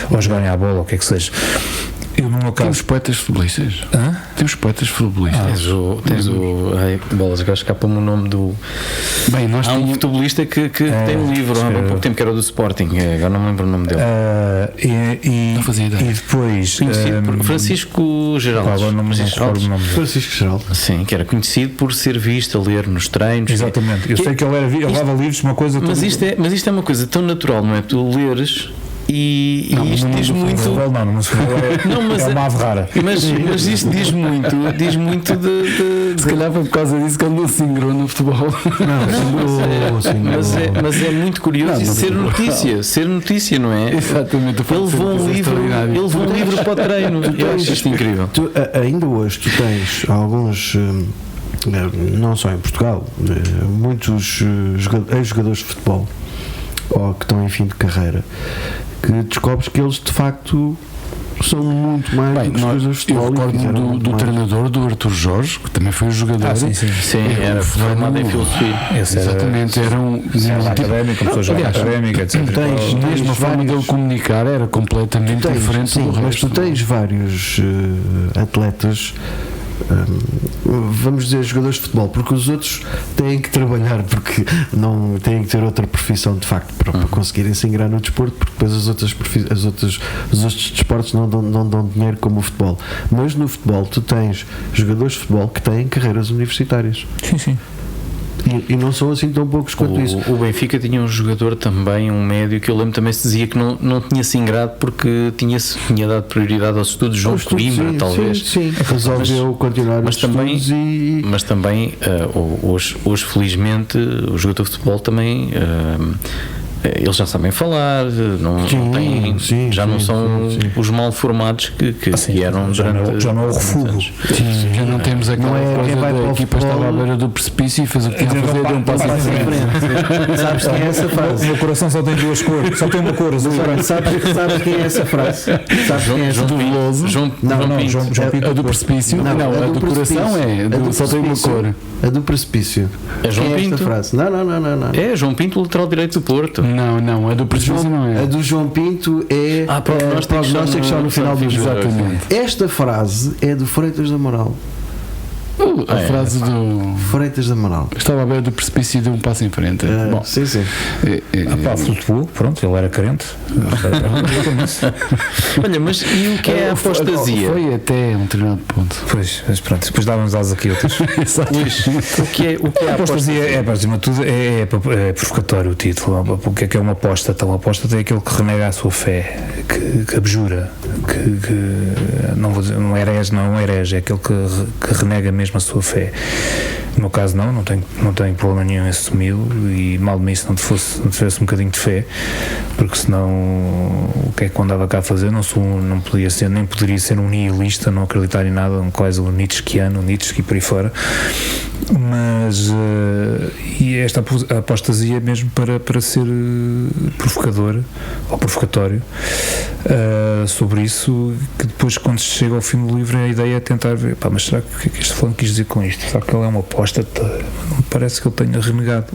ou jogarem à bola, ou o que é que seja. Eu, no meu caso, temos poetas futebolistas. Temos poetas futebolistas. Tens o bolas, agora escapa-me o nome do. Bem, nós há um futebolista que tem um livro há pouco tempo que era do Sporting, agora não me lembro o nome dele. Não fazia ideia. E depois por Francisco Geraldo. Agora não me recordo o nome dele. Francisco Geraldo. Sim, que era conhecido por ser visto a ler nos treinos. Exatamente. Eu sei que ele dava livros, uma coisa. Mas isto é uma coisa tão natural, não é? Tu leres E isto diz muito. Futebol, não, mas futebol é uma ave rara. Mas isto diz muito de. Se calhar foi por causa disso que ele não se ingrou no futebol. Mas é muito curioso ser notícia, não é? Exatamente. Ele levou um livro para o treino. Eu acho isto incrível. Ainda hoje tu tens alguns, não só em Portugal, muitos ex-jogadores de futebol ou que estão em fim de carreira, que descobres que eles de facto são muito mais do que coisas de futebol. Eu recordo do treinador, do Arthur Jorge, que também foi jogador. Sim, era formado em filosofia. Exatamente, era um académico, começou a jogar académica, etc. Mesmo a forma dele comunicar era completamente diferente do resto. Mas tu tens vários atletas, vamos dizer jogadores de futebol, porque os outros têm que trabalhar, porque não têm que ter outra profissão de facto para conseguirem se ingrar no desporto, porque depois os outros desportos não dão dinheiro como o futebol. Mas no futebol tu tens jogadores de futebol que têm carreiras universitárias. Sim. E não são assim tão poucos quanto isso. O Benfica tinha um jogador também, um médio, que eu lembro também se dizia que não tinha se ingrado porque tinha dado prioridade aos estudos, João Coimbra, talvez. Sim. Resolveu continuar os estudos mas também hoje felizmente o jogador de futebol também eles já sabem falar, não são os mal formados que eram durante. Já não é o refúgio. Já não temos aquela coisa da equipa estava à beira do precipício e fez o que tinha a fazer, deu um passo à frente. Sabes quem é essa frase? O meu coração só tem duas cores, só tem uma cor azul. Sabes quem é essa frase? João Pinto. A do precipício? Não, a do coração só tem uma cor. A do precipício. É João Pinto. Não. É João Pinto, lateral direito do Porto. Não, a do precipício não é. A do João Pinto é prognóstico só no final do jogo. Exatamente. Esta frase é do Freitas da Amaral. A frase do Freitas da Amaral. Estava à beira do precipício e deu um passo em frente. Bom, sim. Flutuou, pronto, ele era crente. Olha, mas e o que é a apostasia? Foi até um determinado ponto. Pois, mas pronto, depois dávamos aos aqui outros. O que é a apostasia? Acima de tudo, é provocatório o título. O que é uma aposta? Então, a aposta é aquele que renega a sua fé, que abjura, que não vou dizer, não é herege, é aquele que renega mesmo a sua fé. No meu caso não tenho problema nenhum em assumi-lo, e mal de mim se não tivesse um bocadinho de fé, porque senão o que é que eu andava cá a fazer? Nem poderia ser um nihilista, não acreditar em nada, quase um Nietzscheano, Nietzsche e por aí fora. Mas e esta apostasia é mesmo para ser provocador ou provocatório sobre isso, que depois quando se chega ao fim do livro a ideia é tentar ver, mas será que o que é que este fulano quis dizer com isto? Será que ele é uma aposta? Não me parece que ele tenha renegado.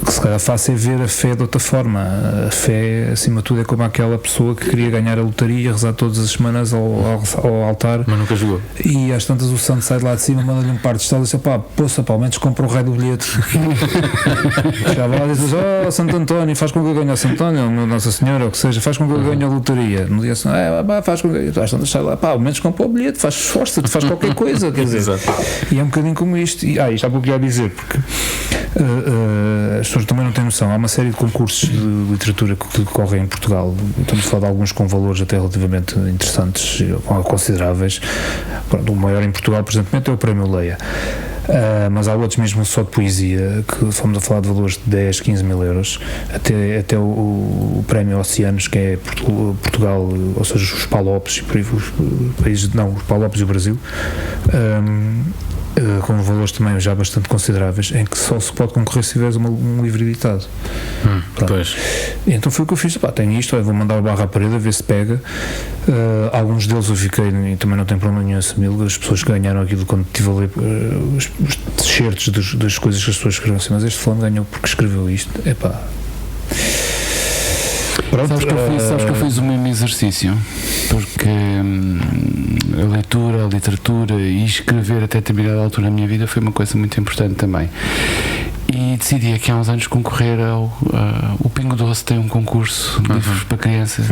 Que se calhar faça é ver a fé de outra forma. A fé, acima de tudo, é como aquela pessoa que queria ganhar a lotaria e rezar todas as semanas ao altar, mas nunca jogou. E às tantas o santo sai de lá de cima, manda-lhe um par de estalos e diz: ao menos compra o raio do bilhete. Já vai lá e diz: Santo António, faz com que eu ganhe a Santo António, Nossa Senhora, ou o que seja, faz com que eu ganhe a lotaria. No dia assim, faz com que às tantas sai lá, ao menos compra o bilhete, faz esforço, faz qualquer coisa, quer dizer. E é um bocadinho como isto. Isto há pouco ia dizer, porque as pessoas também não têm noção. Há uma série de concursos de literatura que decorrem em Portugal. Estamos a falar de alguns com valores até relativamente interessantes, consideráveis. Pronto, o maior em Portugal, por exemplo, é o Prémio Leia. Mas há outros mesmo só de poesia, que fomos a falar de valores de 10, 15 mil euros, até o Prémio Oceanos, que é Portugal, ou seja, os Palopes, os Palopes e o Brasil, com valores também já bastante consideráveis, em que só se pode concorrer se tiveres um livro editado. Pois. Então foi o que eu fiz: tenho isto, vou mandar o barra à parede a ver se pega. Alguns deles eu fiquei, e também não tenho problema nenhum assumi-lo, as pessoas que ganharam aquilo quando estive a ler os t-shirts das coisas que as pessoas escreveram assim, mas este fulano ganhou porque escreveu isto. Pronto, sabes que eu fiz o mesmo exercício, porque a leitura, a literatura e escrever até determinada altura na minha vida foi uma coisa muito importante também. E decidi aqui há uns anos concorrer ao o Pingo Doce tem um concurso de livros para crianças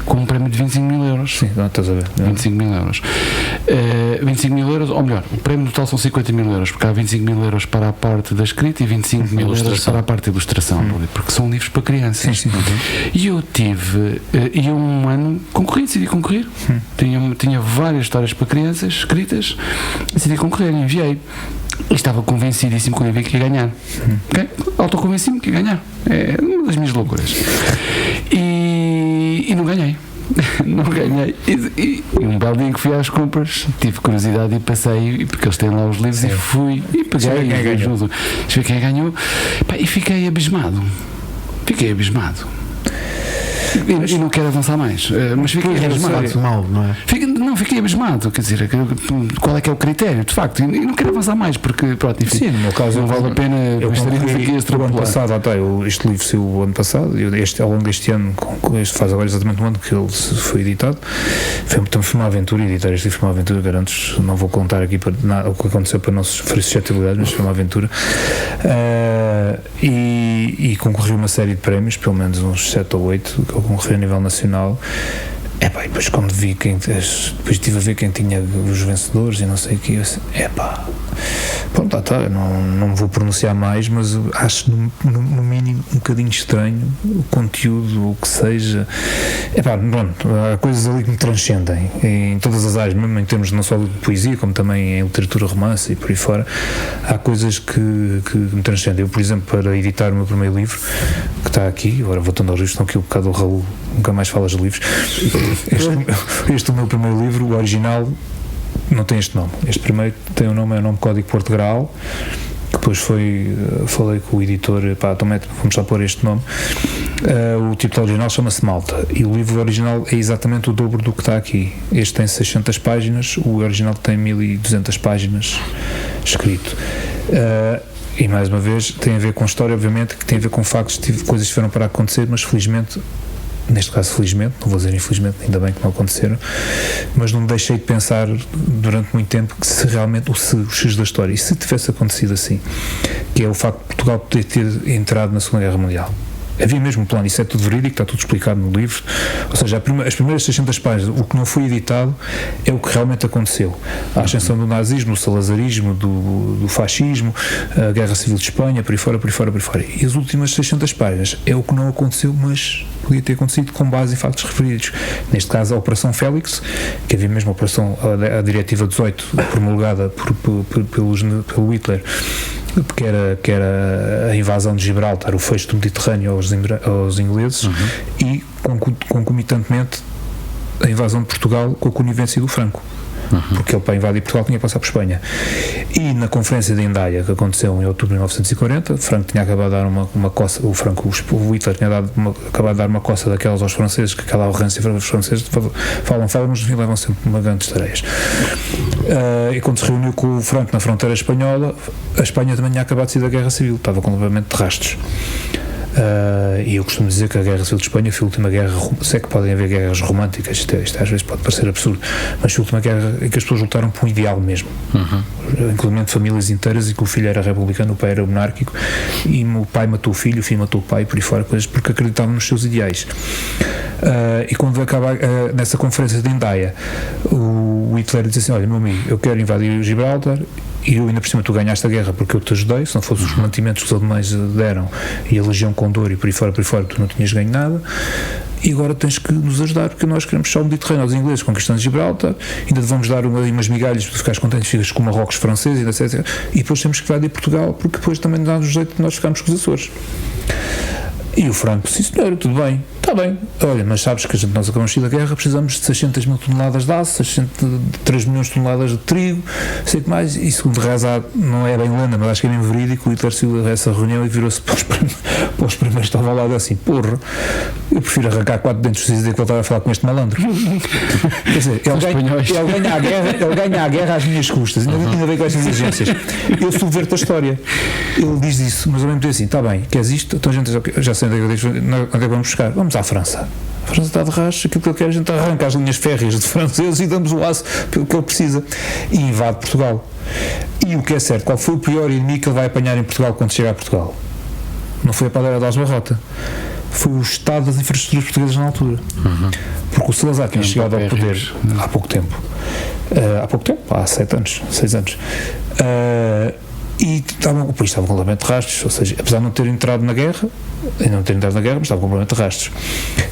com um prémio de 25 mil euros. Sim, não estás a ver. 25 mil euros. 25 mil euros, ou melhor, o prémio total são 50 mil euros, porque há 25 mil euros para a parte da escrita e 25 mil euros para a parte da ilustração, porque são livros para crianças. Sim. E eu tive, e um ano decidi concorrer. Tinha várias histórias para crianças escritas, decidi concorrer, enviei. E estava convencidíssimo quando eu vi que ia ganhar. Okay? Autoconvenci-me que ia ganhar. É uma das minhas loucuras. E não ganhei. Não ganhei. E um belo dia que fui às compras, tive curiosidade e passei, porque eles têm lá os livros, e fui e peguei. Deixa eu ver quem ganhou. E fiquei abismado. E não quero avançar mais, mas fiquei abismado. Mal, não é? Fiquei abismado, quer dizer, qual é que é o critério, de facto, e não quero avançar mais, porque, pronto, enfim, sim, no meu caso, não vale a pena. Eu o ano passado, este livro saiu o ano passado, ao longo deste ano, este faz agora exatamente um ano que ele foi editado, foi uma aventura, editar este livro foi uma aventura, garanto, não vou contar aqui para nada, o que aconteceu para não sofrer suscetibilidade, mas foi uma aventura, e concorri a uma série de prémios, pelo menos uns 7 ou 8, que eu concorri a nível nacional. E depois quando vi depois estive a ver quem tinha os vencedores e não sei o que, eu assim, pronto, não me vou pronunciar mais, mas acho no mínimo um bocadinho estranho o conteúdo, o que seja, pronto, há coisas ali que me transcendem em todas as áreas, mesmo em termos não só de poesia, como também em literatura, romance e por aí fora, há coisas que me transcendem. Eu, por exemplo, para editar o meu primeiro livro, que está aqui, agora voltando ao livro, estão aqui um bocado o Raul, nunca mais falas de livros. Este é o meu primeiro livro, o original não tem este nome. Este primeiro tem o nome Código Porto Graal, que depois falei com o editor, vamos só pôr este nome. O título original chama-se Malta, e o livro original é exatamente o dobro do que está aqui. Este tem 600 páginas, o original tem 1200 páginas escrito. E mais uma vez tem a ver com história, obviamente, que tem a ver com factos, coisas que tiveram para acontecer, mas felizmente, neste caso felizmente, não vou dizer infelizmente, ainda bem que não aconteceram, mas não me deixei de pensar durante muito tempo que se realmente o X da história, e se tivesse acontecido assim, que é o facto de Portugal poder ter entrado na Segunda Guerra Mundial. Havia mesmo um plano, isso é tudo verídico, está tudo explicado no livro, ou seja, as primeiras 600 páginas, o que não foi editado é o que realmente aconteceu. A ascensão do nazismo, o salazarismo, do fascismo, a Guerra Civil de Espanha, por aí fora. E as últimas 600 páginas é o que não aconteceu, mas podia ter acontecido com base em factos referidos. Neste caso, a Operação Félix, que havia mesmo a Diretiva 18, promulgada pelo Hitler, que era a invasão de Gibraltar, o fecho do Mediterrâneo aos ingleses, e concomitantemente a invasão de Portugal com a conivência do Franco, porque ele, para invadir Portugal, tinha que passar por Espanha. E na Conferência de Hendaia, que aconteceu em outubro de 1940, Franco tinha acabado de dar uma coça, o Hitler tinha acabado de dar uma coça daquelas aos franceses, que aquela arrogância, os franceses falam, mas no fim levam sempre uma grande tareias. E quando se reuniu com o Franco na fronteira espanhola, a Espanha também tinha acabado de sair da Guerra Civil, estava completamente de rastros. E eu costumo dizer que a Guerra Civil de Espanha foi a última guerra, sei que podem haver guerras românticas, isto às vezes pode parecer absurdo, mas foi a última guerra em que as pessoas lutaram por um ideal mesmo, incluindo famílias inteiras, e que o filho era republicano, o pai era monárquico, e o pai matou o filho matou o pai, por aí fora, coisas porque acreditavam nos seus ideais. E quando acaba nessa conferência de Hendaia, o Hitler diz assim: olha, meu amigo, eu quero invadir o Gibraltar, e eu ainda por cima tu ganhaste a guerra porque eu te ajudei, se não fossem os mantimentos que os alemães deram e a Legião Condor e por aí fora tu não tinhas ganho nada, e agora tens que nos ajudar porque nós queremos só o Mediterrâneo aos ingleses, conquistando Gibraltar, ainda te vamos dar umas migalhas para ficares contente, ficas com Marrocos francês, etc. E depois temos que invadir Portugal porque depois também dá-nos jeito de nós ficarmos com os Açores. E o Franco, sim senhor, tudo bem, está bem, olha, mas sabes que nós acabamos de sair da guerra, precisamos de 600 mil toneladas de aço, 3 milhões de toneladas de trigo, sei que mais, e segundo Rezar, não é bem lenda, mas acho que é bem verídico, o Hitler saiu dessa reunião e virou-se para os primeiros que estavam lá assim: porra, eu prefiro arrancar 4 dentes e dizer que ele estava a falar com este malandro. Quer dizer, ele ganha a guerra às minhas custas, ainda bem com estas exigências. Eu subverto a história. Ele diz isso, mas ao mesmo tempo assim: está bem, queres isto? Então a gente já sei onde é que vamos buscar. Vamos à à França. A França está de rastros, aquilo que ele quer, a gente arranca as linhas férreas de franceses e damos o aço pelo que ele precisa e invade Portugal. E o que é certo, qual foi o pior inimigo que ele vai apanhar em Portugal quando chega a Portugal? Não foi a padeira de Aljubarrota, foi o estado das infraestruturas portuguesas na altura. Porque o Salazar tinha chegado ao poder há pouco tempo, há 6 anos, e o país estava completamente de rastros, ou seja, apesar de não ter entrado na guerra, mas estava completamente de rastros.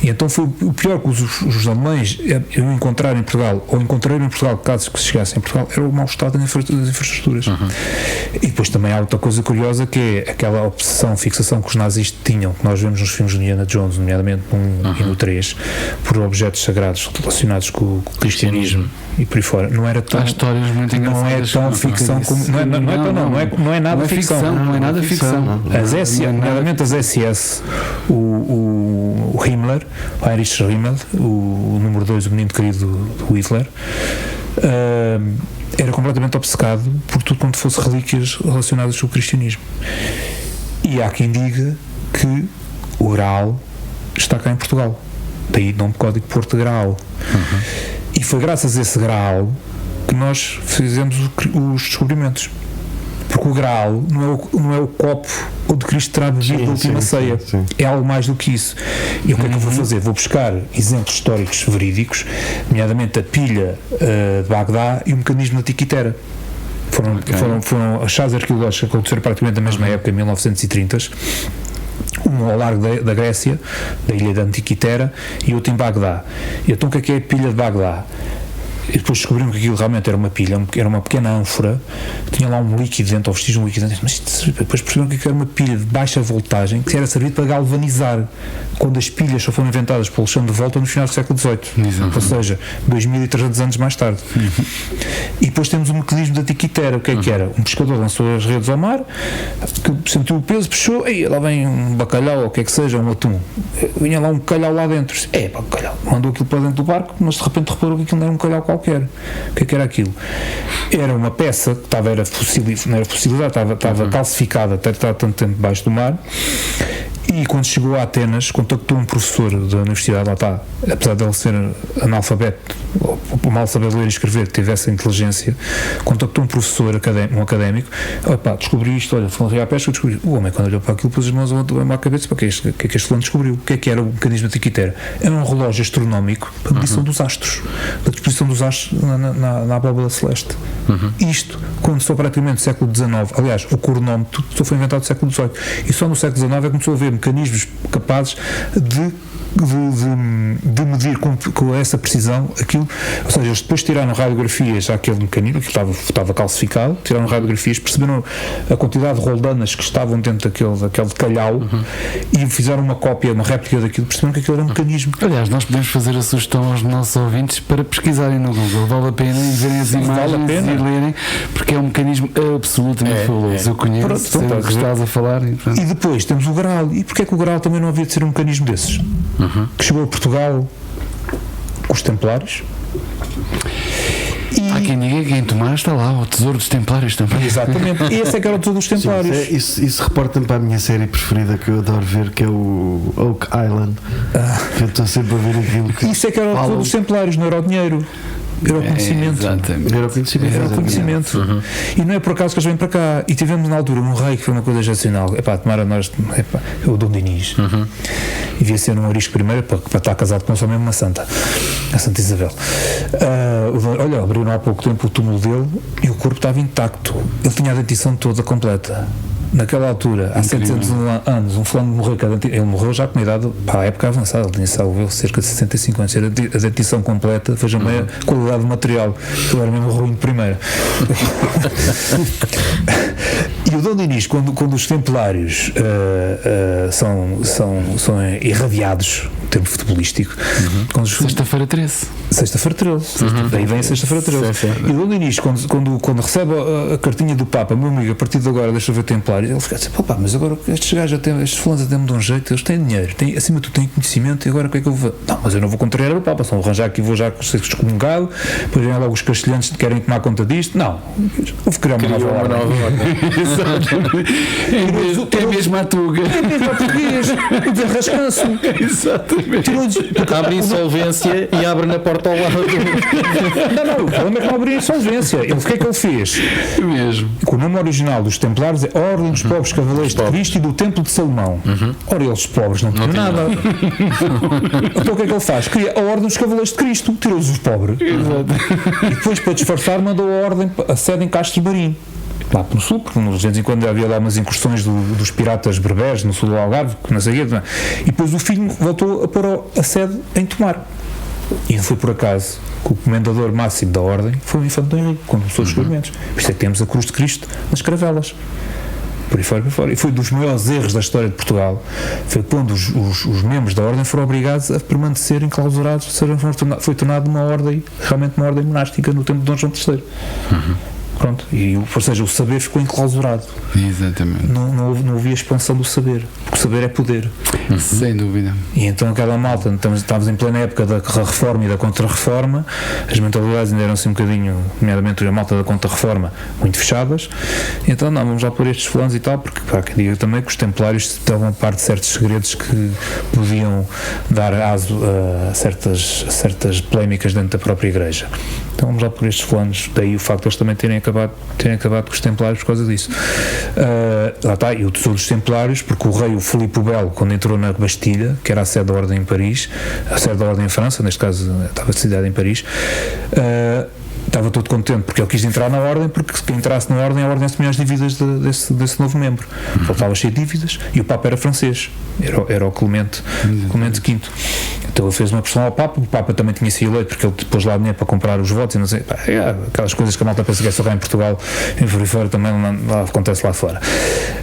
E então foi o pior que os alemães eu encontrar em Portugal, ou encontraram em Portugal, caso que se chegassem em Portugal, era o mau estado das infraestruturas. E depois também há outra coisa curiosa, que é aquela obsessão, fixação que os nazis tinham, que nós vemos nos filmes de Indiana Jones, nomeadamente no 1 e no 3, por objetos sagrados relacionados com o cristianismo e por aí fora. Não era tão, não é tão ficção como não é nada ficção. Não é nada ficção. Nomeadamente as SS, o Himmler, o Heinrich Himmler, o número 2, o menino querido do Hitler, era completamente obcecado por tudo quanto fosse relíquias relacionadas com o cristianismo. E há quem diga que o Graal está cá em Portugal, daí nome código Porto Graal. E foi graças a esse Graal que nós fizemos os descobrimentos. Porque o Graal não é o copo onde Cristo terá bebido a última ceia. É algo mais do que isso. E o que é que eu vou fazer? Vou buscar exemplos históricos verídicos, nomeadamente a pilha de Bagdá e o mecanismo da Tiquitera. Foram achados arqueológicos que aconteceram praticamente na mesma época, em 1930s. Um ao largo da Grécia, da ilha de Antiquitera, e outro em Bagdá. E então o que é a pilha de Bagdá? E depois descobrimos que aquilo realmente era uma pilha, era uma pequena ânfora, tinha lá um líquido dentro, ou vestígios de um líquido dentro, mas depois perceberam que era uma pilha de baixa voltagem que era servido para galvanizar, quando as pilhas só foram inventadas por Alexandre de Volta no final do século XVIII, ou seja, 2300 anos mais tarde. E depois temos o mecanismo da Tiquitera. O que é que era? Um pescador lançou as redes ao mar, que sentiu o peso, puxou, e lá vem um bacalhau, ou o que é que seja, um atum. Vinha lá um bacalhau lá dentro, bacalhau, mandou aquilo para dentro do barco, mas de repente reparou que aquilo não era um bacalhau qualquer. O que é que era aquilo? Era uma peça que não era fossilizada, estava calcificada, até estar tanto tempo debaixo do mar. E quando chegou a Atenas, contactou um professor da universidade, lá está, apesar de ele ser analfabeto, ou mal saber ler e escrever, que tivesse a inteligência, contactou um professor académico, descobri isto, olha, falando à pesca, descobri. O homem, quando olhou para aquilo, pôs as mãos à cabeça, para que é que este fulano descobriu? O que é que era o mecanismo da Tiquitera? Era um relógio astronómico para a medição dos astros, da disposição dos astros na abóbada celeste. Isto, quando só praticamente do século XIX, aliás, o cronómetro só foi inventado no século XVIII, e só no século XIX é que começou a haver mecanismos capazes de medir com essa precisão aquilo, ou seja, eles depois tiraram radiografias àquele mecanismo que estava calcificado, tiraram radiografias, perceberam a quantidade de roldanas que estavam dentro daquele calhau e fizeram uma cópia, uma réplica daquilo, perceberam que aquilo era um mecanismo. Aliás, nós podemos fazer a sugestão aos nossos ouvintes para pesquisarem no Google, vale a pena e verem as imagens e lerem, porque é um mecanismo absolutamente fabuloso. Eu conheço, sei o que estás a falar. E depois temos o Graal. E porquê é que o Graal também não havia de ser um mecanismo desses? Que chegou a Portugal com os Templários. Há quem diga que em Tomar está lá o tesouro dos Templários também. Exatamente, esse é que era o tesouro dos Templários. Isso reporta-me para a minha série preferida que eu adoro ver, que é o Oak Island. Que eu estou sempre a ver aquilo. Isso é que era o tesouro dos Templários, não era o dinheiro. Era o conhecimento. Era o conhecimento. E não é por acaso que eles vêm para cá. E tivemos na altura um rei que foi uma coisa excepcional. Tomara nós. O Dom Dinis. E devia ser um arisco primeiro para estar casado com só mesmo uma santa. A Santa Isabel. Olha, abriram há pouco tempo o túmulo dele e o corpo estava intacto. Ele tinha a dentição toda completa. Naquela altura, há 700 anos, um fulano morreu, ele morreu já com uma idade, à época avançada, ele tinha salvo cerca de 65 anos, a dentição completa, vejam bem a qualidade do material, ele era mesmo ruim de primeira. E o Dom Dinis, quando os Templários são irradiados, em termo futebolístico, Sexta-feira 13. Daí vem a Sexta-feira 13. E o Dom Dinis, quando recebe a cartinha do Papa, meu amigo, a partir de agora deixa eu ver Templários, ele fica assim, mas agora estes gajos, estes fulanos até me dão um jeito, eles têm dinheiro, acima de tudo têm conhecimento, e agora o que é que eu vou? Não, mas eu não vou contrariar o Papa, só vou arranjar aqui, vou já ser excomungado, depois vêm logo os castelhanos que querem tomar conta disto. Não, vou criar uma nova ordem. É mesmo a tuga. É mesmo português, o de rascanço. Exatamente. Abre insolvência e abre na porta ao lado. Não, o problema é que não abriu insolvência. O que é que ele fez? Mesmo. O nome original dos Templários é Ordem dos Pobres Cavaleiros de Cristo e do Templo de Salomão. Ora, eles pobres não tinham nada. Então o que é que ele faz? Cria a Ordem dos Cavaleiros de Cristo, tirou-os os pobres. Exato. E depois, para disfarçar, mandou a sede em Castro Marim, lá pelo sul, porque de vez em quando havia lá umas incursões dos piratas berberes no sul do Algarve, que não sei o quê. E depois o filho voltou a pôr a sede em Tomar. E não foi por acaso que o comendador máximo da Ordem foi o Infante Dom Henrique, quando começou os descobrimentos. Por isso é que temos a Cruz de Cristo nas caravelas. Por aí fora. E foi dos maiores erros da história de Portugal. Foi quando os membros da Ordem foram obrigados a permanecer enclausurados, foi tornado realmente uma ordem monástica no tempo de Dom João III. Pronto, ou seja, o saber ficou enclausurado. Exatamente. Não havia expansão do saber, porque o saber é poder. Sem dúvida. E então aquela malta, estávamos em plena época da reforma e da contra-reforma, as mentalidades ainda eram assim um bocadinho, nomeadamente a malta da contra-reforma, muito fechadas, e então não, vamos lá por estes fulanos e tal, porque há quem diga também que os templários estavam parte de certos segredos que podiam dar aso a certas polémicas dentro da própria igreja. Então vamos lá por estes fulanos, daí o facto de eles também terem acabado com os templários por causa disso. Lá está, e o tesouro dos templários, porque o rei, o Filipe o Belo, quando entrou na Bastilha, que era a sede da Ordem em Paris, a sede da Ordem em França, neste caso estava decidida em Paris, estava todo contente porque ele quis entrar na Ordem, porque se entrasse na Ordem, a Ordem assumia as dívidas desse novo membro. Ele estava cheio de dívidas e o Papa era francês, era o Clemente V. Então ele fez uma pressão ao Papa, o Papa também tinha sido eleito porque ele depois lá dinheiro para comprar os votos e não sei, aquelas coisas que a malta pensa que é só cá em Portugal, em fora também lá acontece lá fora.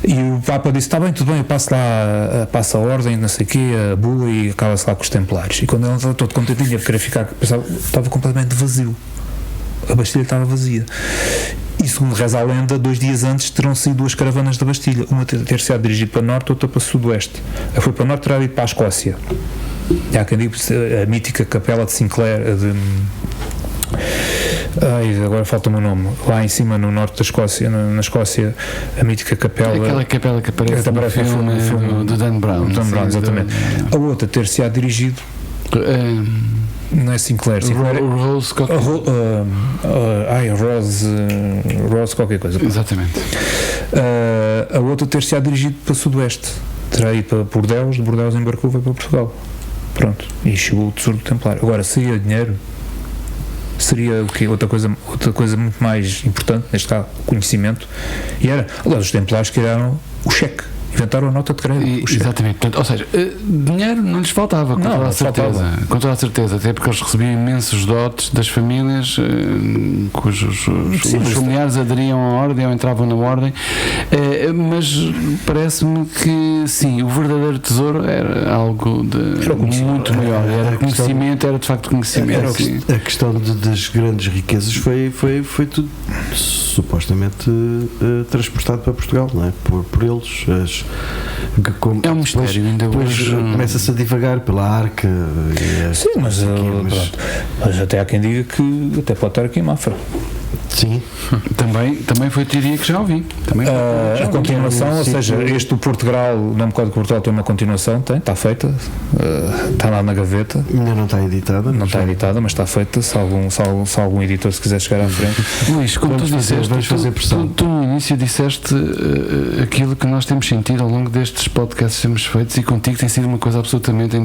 E o Papa disse, está bem, tudo bem, eu passo a ordem, não sei o quê, a bula e acaba-se lá com os templários. E quando ele estava todo contentinho a querer ficar, pensava, estava completamente vazio. A Bastilha estava vazia. E segundo reza a lenda, 2 dias antes terão saído 2 caravanas da Bastilha, uma ter sido dirigida para norte, outra para sudoeste. A foi para norte, terá ido para a Escócia. E há quem diga a mítica capela de Sinclair, agora falta-me o nome, lá em cima no norte da Escócia, na Escócia, a mítica capela, aquela capela que aparece no filme do Dan Brown, exatamente. A outra ter-se-á dirigido não é Sinclair, Rose Rose qualquer coisa. Exatamente. A outra ter-se-á dirigido para sudoeste, terá ido para Bordeus, de Bordeus embarcou, vai para Portugal. Pronto, e chegou o tesouro do Templário. Agora, seria dinheiro, seria o quê? Outra coisa muito mais importante, neste caso, conhecimento, e era, aliás, os Templários criaram o cheque, inventaram a nota de crédito. Exatamente, portanto, ou seja, dinheiro não lhes faltava, com toda a certeza, até porque eles recebiam imensos dotes das famílias cujos os familiares aderiam à ordem ou entravam na ordem, mas parece-me que sim, o verdadeiro tesouro era algo muito maior, era conhecimento, era de facto conhecimento. A questão das grandes riquezas foi tudo supostamente transportado para Portugal, não é? Por eles. É um mistério, ainda hoje. Começa-se a divagar pela arca. Sim, mas até há quem diga que até pode estar aqui em Mafra. Sim. Também foi a teoria que já ouvi. A continuação, ou seja, este do Portugal, o nome Código Portugal tem uma continuação, está feita, está lá na gaveta. Ainda não está editada. Não está editada, mas está feita. Se algum editor se quiser chegar à frente. Luís, como tu disseste, vamos fazer pressão. Tu no início disseste aquilo que nós temos sentido ao longo destes podcasts que temos feitos, e contigo tem sido uma coisa absolutamente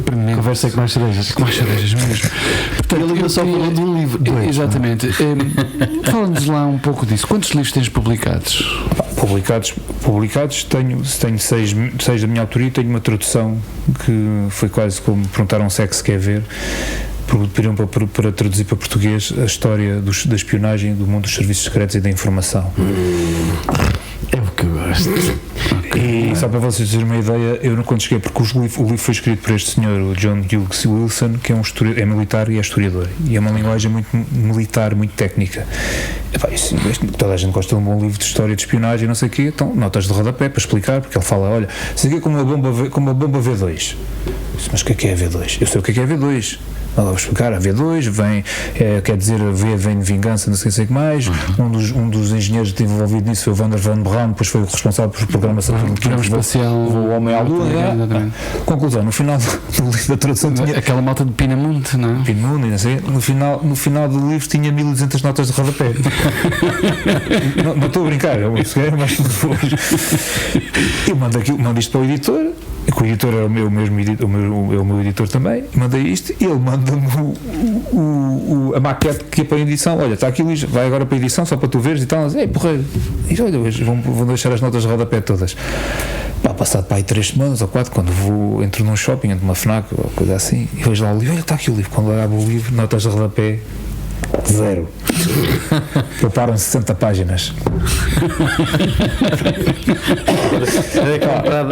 premente. Conversa com mais cerejas. Com mais cerejas mesmo. Portanto, ele só falou de um livro. Exatamente. Fala-nos lá um pouco disso. Quantos livros tens publicados? Publicados tenho 6 da minha autoria. Tenho uma tradução que foi quase como perguntaram se é que se quer ver. Pediram para traduzir para português a história da espionagem do mundo dos serviços secretos e da informação. É o que eu gosto. E só para vocês terem uma ideia, eu não quando cheguei, porque o livro foi escrito por este senhor, o John Hughes Wilson, que é militar e é historiador, e é uma linguagem muito militar, muito técnica. Toda a gente gosta de um bom livro de história de espionagem, não sei o quê, então notas de rodapé para explicar, porque ele fala, olha, isso aqui é como uma bomba V2. Mas o que é V2? Eu sei o que é V2. vou explicar, a V2 vem, quer dizer, a V vem de vingança, não sei o que mais. Um dos engenheiros que esteve envolvido nisso foi o Wernher von Braun, depois foi o responsável por programa Saturno V, espacial, o Homem à Lua. Conclusão, no final do livro da tradução tinha aquela malta de Pinamundo, não é? Pinamundo, não sei, no final do livro tinha 1200 notas de rodapé. Não estou a brincar, mas eu mando isto para o editor, que o editor é o meu editor também, mandei isto e ele manda-me a maquete que é para a edição. Olha, está aqui o Luís, vai agora para a edição só para tu veres e tal. Porreiro, e olha, vão deixar as notas de rodapé todas. Passado para aí 3 semanas ou 4, quando entro num shopping, entro numa FNAC ou coisa assim, e vejo lá o livro, olha, está aqui o livro. Quando eu abro o livro, notas de rodapé 0. Pouparam 60 páginas.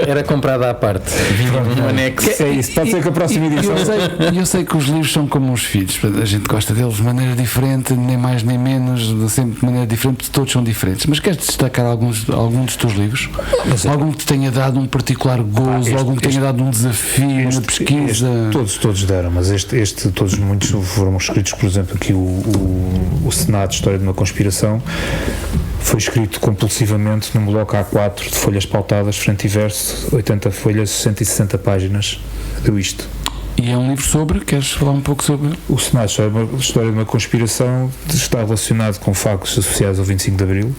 Era comprada à parte. Um anexo. É isso, pode ser que a próxima edição. Eu sei que os livros são como os filhos, a gente gosta deles de maneira diferente, nem mais nem menos, sempre de maneira diferente, todos são diferentes. Mas queres destacar algum dos teus livros? Algum que te tenha dado um particular gozo, algum que tenha dado um desafio na pesquisa? Todos deram, mas muitos foram escritos, por exemplo, aqui o Senado, História de uma Conspiração, foi escrito compulsivamente num bloco A4 de folhas pautadas, frente e verso, 80 folhas, 160 páginas, deu isto. E é um livro sobre, queres falar um pouco sobre? O Senado, História de uma Conspiração, está relacionado com factos associados ao 25 de Abril.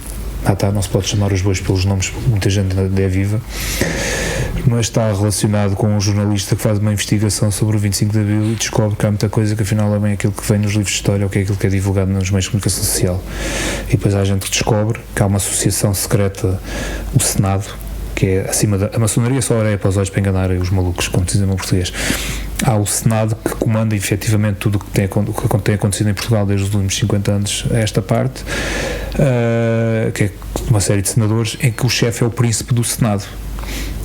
Não se pode chamar os bois pelos nomes, muita gente ainda é viva, mas está relacionado com um jornalista que faz uma investigação sobre o 25 de Abril e descobre que há muita coisa que afinal é bem aquilo que vem nos livros de história ou que é aquilo que é divulgado nos meios de comunicação social. E depois há gente que descobre que há uma associação secreta, o Senado, que é acima da... A maçonaria só areia para os olhos para enganarem os malucos, como dizem em português. Há o Senado que comanda efetivamente tudo o que tem acontecido em Portugal desde os últimos 50 anos a esta parte, que é uma série de senadores, em que o chefe é o príncipe do Senado,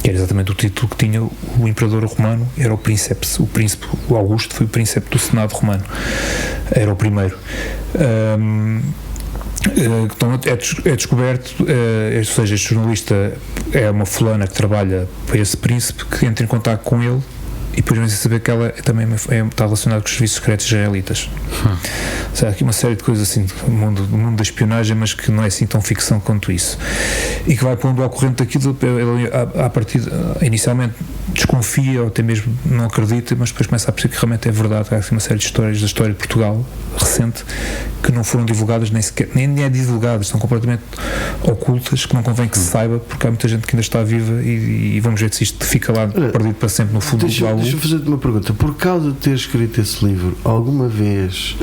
que era exatamente o título que tinha o imperador romano, era o príncipe. O Augusto foi o príncipe do Senado romano, era o primeiro. Então é descoberto, ou seja, este jornalista é uma fulana que trabalha para esse príncipe, que entra em contato com ele e depois vem-se a saber que ela também está relacionada com os serviços secretos israelitas. Ou seja, aqui uma série de coisas assim do mundo da espionagem, mas que não é assim tão ficção quanto isso, e que vai pondo ao corrente daquilo. Ele, a partir inicialmente desconfia ou até mesmo não acredita, mas depois começa a perceber que realmente é verdade. Há assim uma série de histórias da história de Portugal recente que não foram divulgadas, nem é divulgadas, estão completamente ocultas, que não convém que se saiba, porque há muita gente que ainda está viva e vamos ver se isto fica lá perdido para sempre no fundo do baú. Deixa-me fazer-te uma pergunta. Por causa de ter escrito esse livro, alguma vez